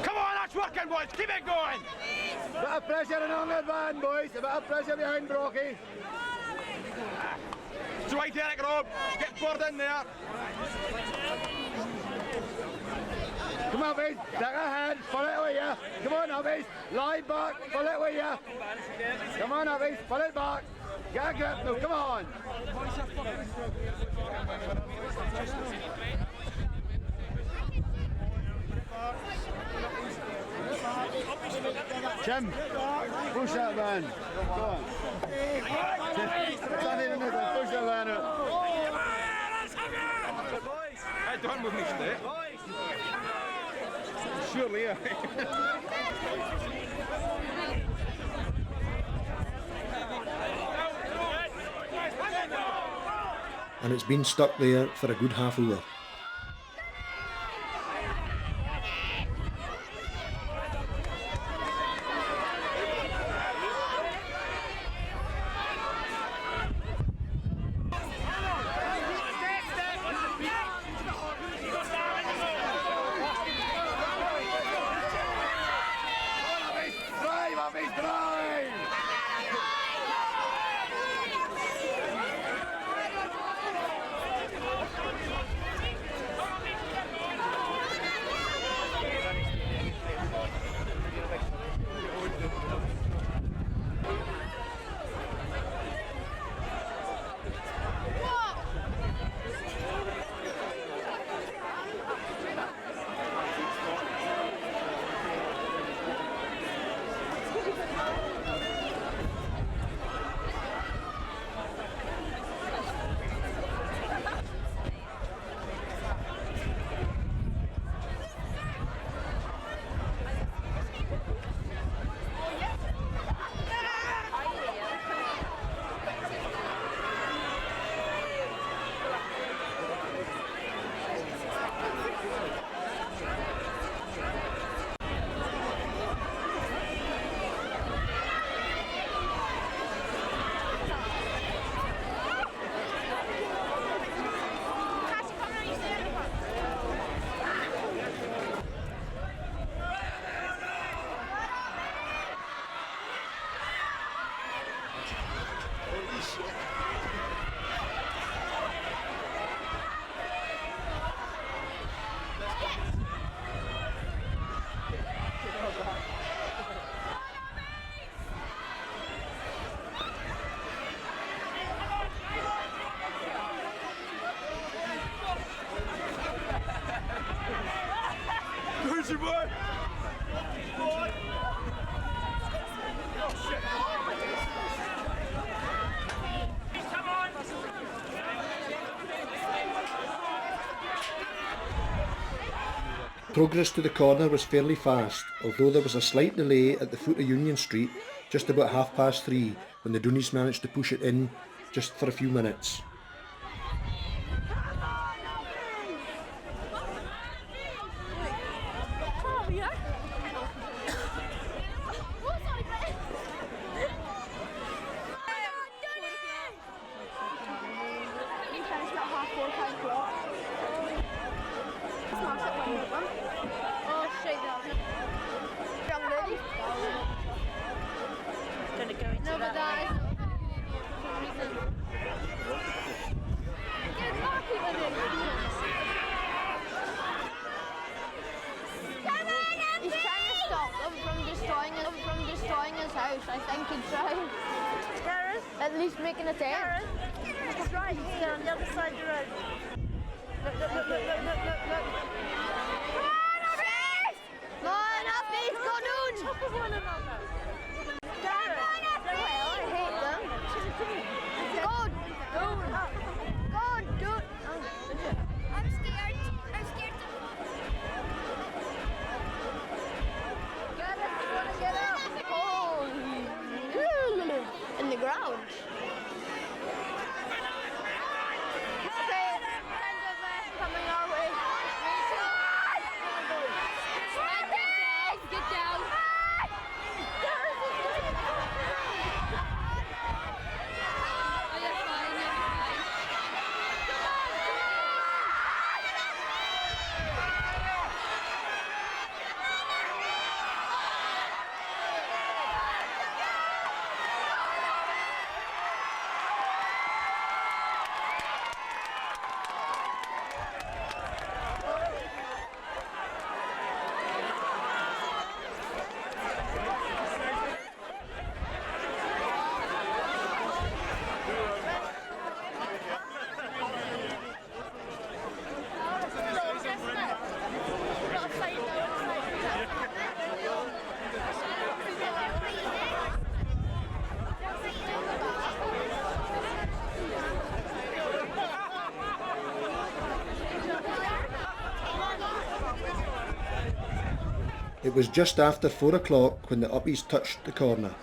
Come on, that's working, boys, keep it going! Bit of pressure in on the van, boys! A bit of pressure behind Brocky! It's right, Eric Rob, get board in there! Come on, Uppies, take a hand, pull it with you! Come on, Uppies, lie back, pull it with you! Come on, Uppies, pull it back! Get a grip now, come on! Jim, push that van. Go on. Stand in the middle, push that van out. Hey, don't move me today. Surely, yeah. And it's been stuck there for a good half hour. Who's your boy? Come on! Progress to the corner was fairly fast, although there was a slight delay at the foot of Union Street just about 3:30 when the Doonies managed to push it in just for a few minutes. buying his house, I think he'd try. Gareth? At least make an attempt. Gareth? It's right here on the other side of the road. Look, look, look, look, look, look, look, look. Come on, Uppies, go Doon! Top of one another. Gareth? Well, I hate them. Go Doon! Go Doon! I'm scared. I'm scared. Get it, you wanna get up? Oh, in the ground. Okay, kind of coming our way. Get down. Oh, you're fine, you're fine. It was just after 4 o'clock when the Uppies touched the corner.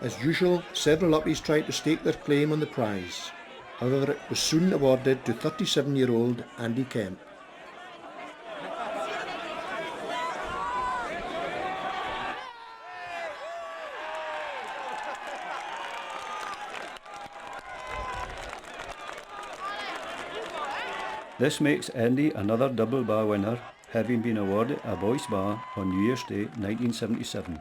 As usual, several Uppies tried to stake their claim on the prize. However, it was soon awarded to 37-year-old Andy Kemp. This makes Andy another double bar winner, having been awarded a boys bar on New Year's Day 1977.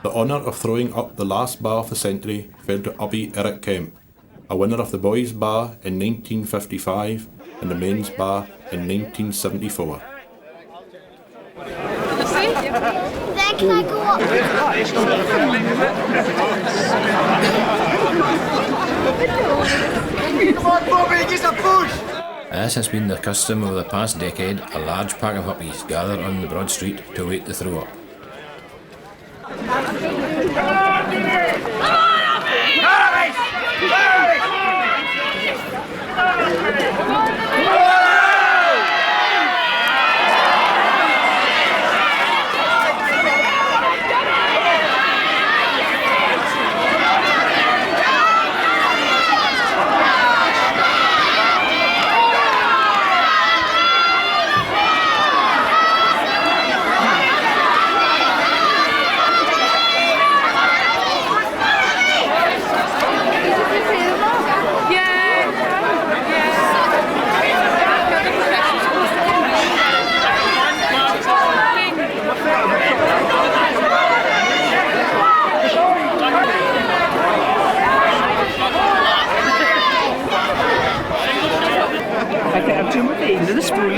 The honour of throwing up the last bar of the century fell to Uppie Eric Kemp, a winner of the boys' bar in 1955 and the men's bar in 1974. Then can I go up? Come on, Bobby, just a push! As has been the custom over the past decade, a large pack of Uppies gather on the broad street to wait the throw up.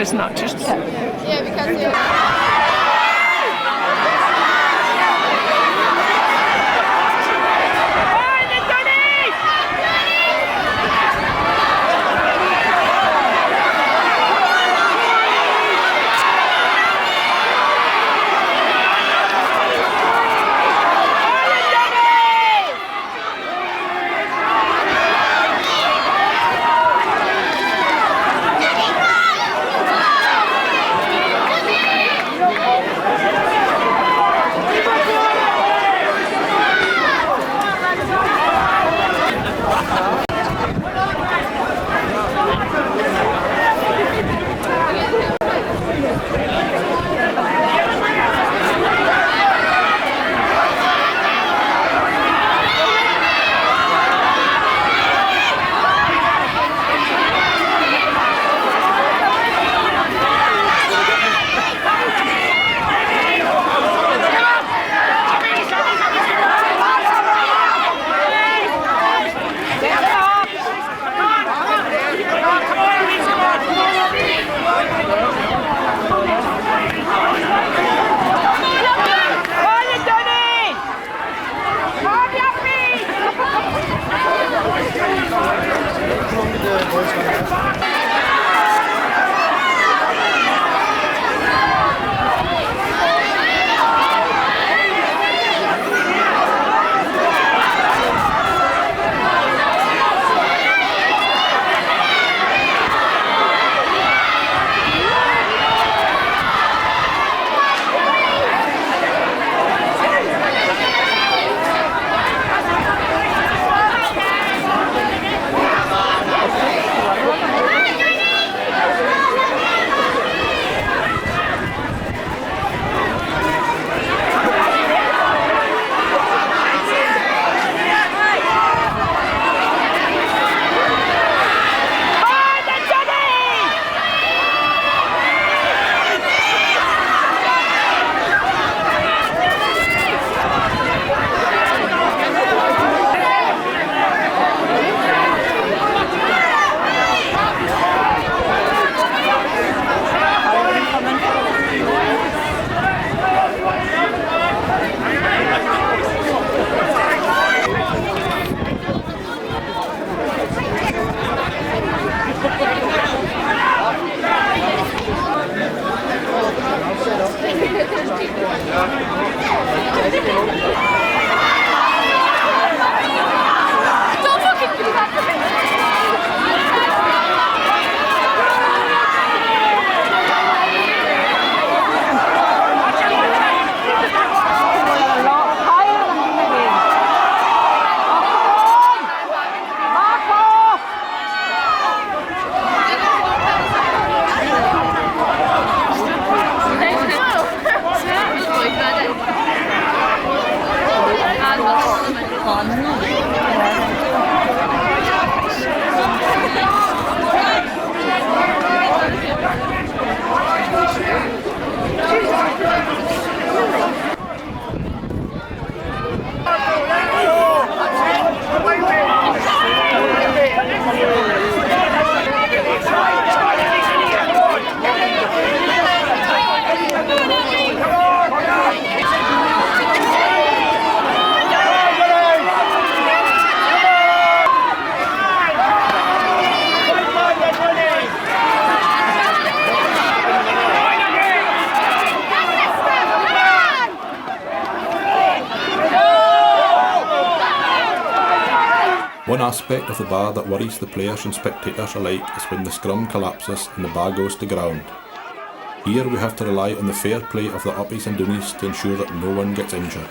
isn't that just? Yeah, because One aspect of the bar that worries the players and spectators alike is when the scrum collapses and the bar goes to ground. Here we have to rely on the fair play of the Uppies and Doonies to ensure that no one gets injured.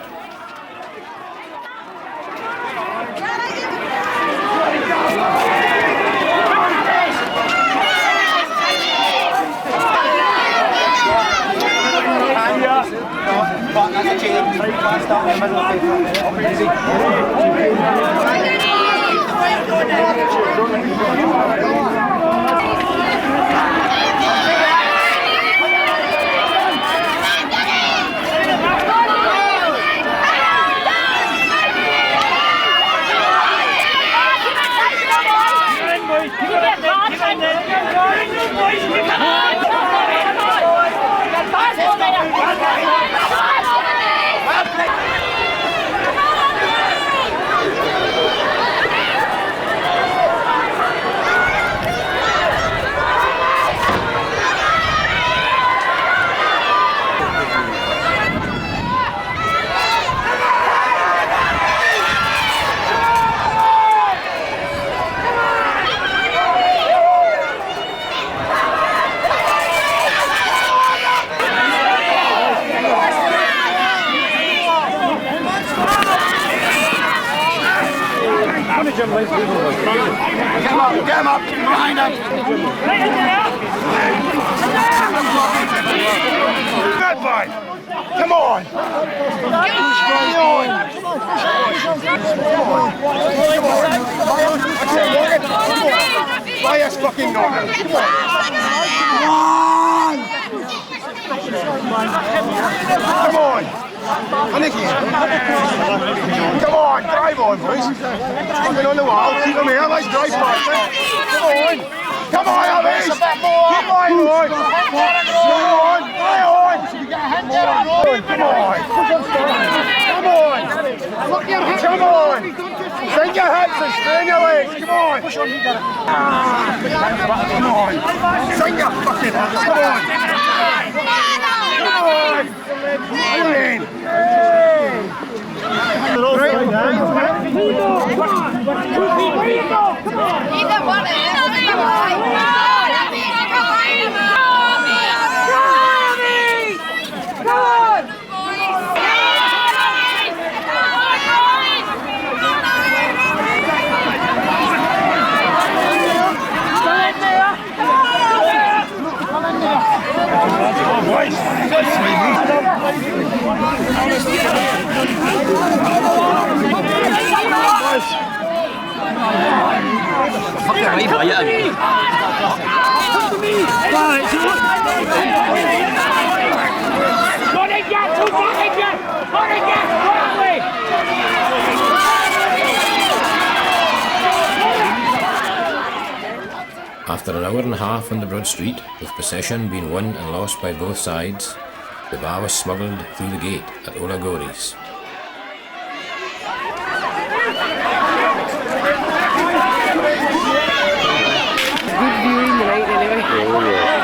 Come on, boys! Get him up, behind him. Good boy. Come on. Why is fucking not? Come on. Come on, drive on, boys. Fucking on the wall. Keep them here. Let's drive past it. Come on. Come on, Uppies. Keep going, boy. Come on. Play on. Come on. Come on. Send your hips and strain your legs. Come on. Come on. Send your fucking hips. Come on. Come on. Come After an hour and a half on the Broad Street, with possession being won and lost by both sides, the bar was smuggled through the gate at Olagori's. Good viewing tonight anyway. Oh yeah.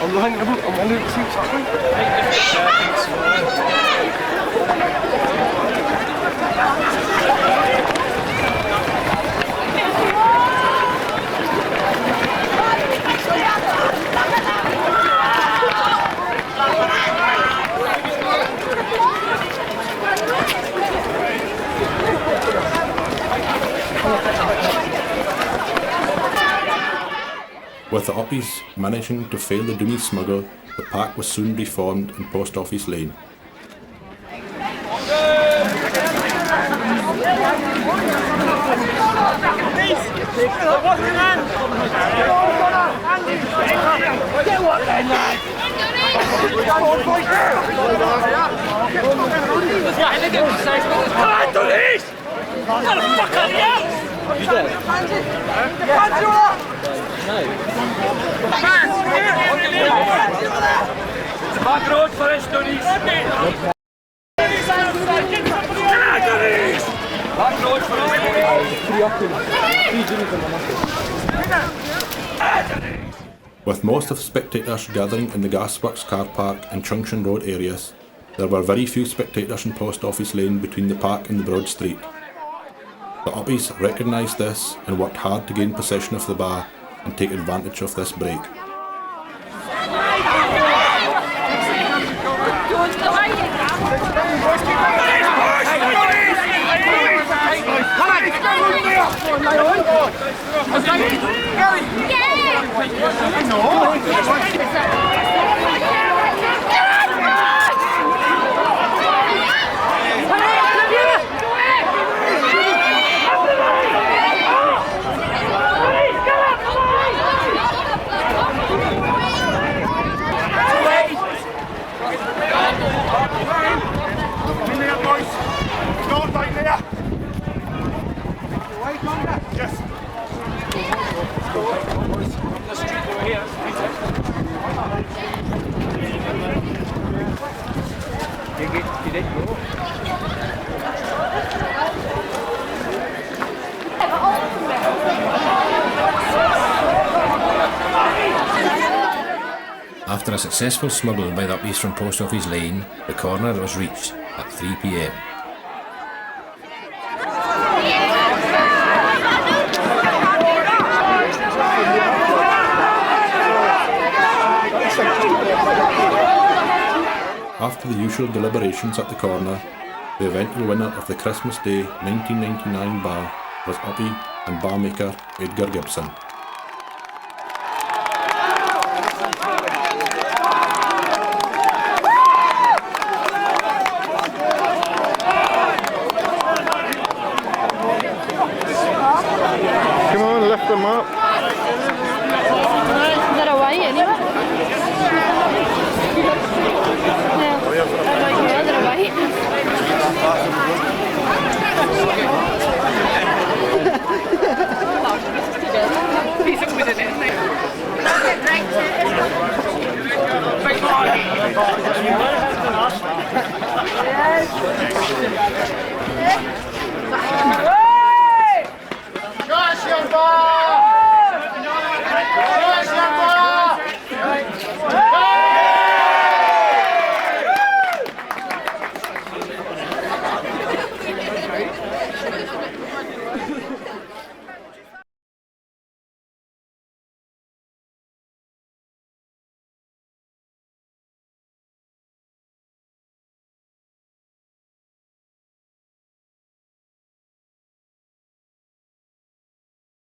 I'm going to see something. With the Uppies managing to fail the Dooney smuggle, the pack was soon reformed in Post Office Lane. Back road for us, Doonies. Back road for us. With most of the spectators gathering in the Gasworks car park and Junction Road areas, there were very few spectators in Post Office Lane between the park and the Broad Street. The Uppies recognised this and worked hard to gain possession of the bar and take advantage of this break. After a successful smuggle by the Uppies from Post Office Lane, the corner was reached at 3 p.m. After the usual deliberations at the corner, the eventual winner of the Christmas Day 1999 bar was Uppie and barmaker Edgar Gibson.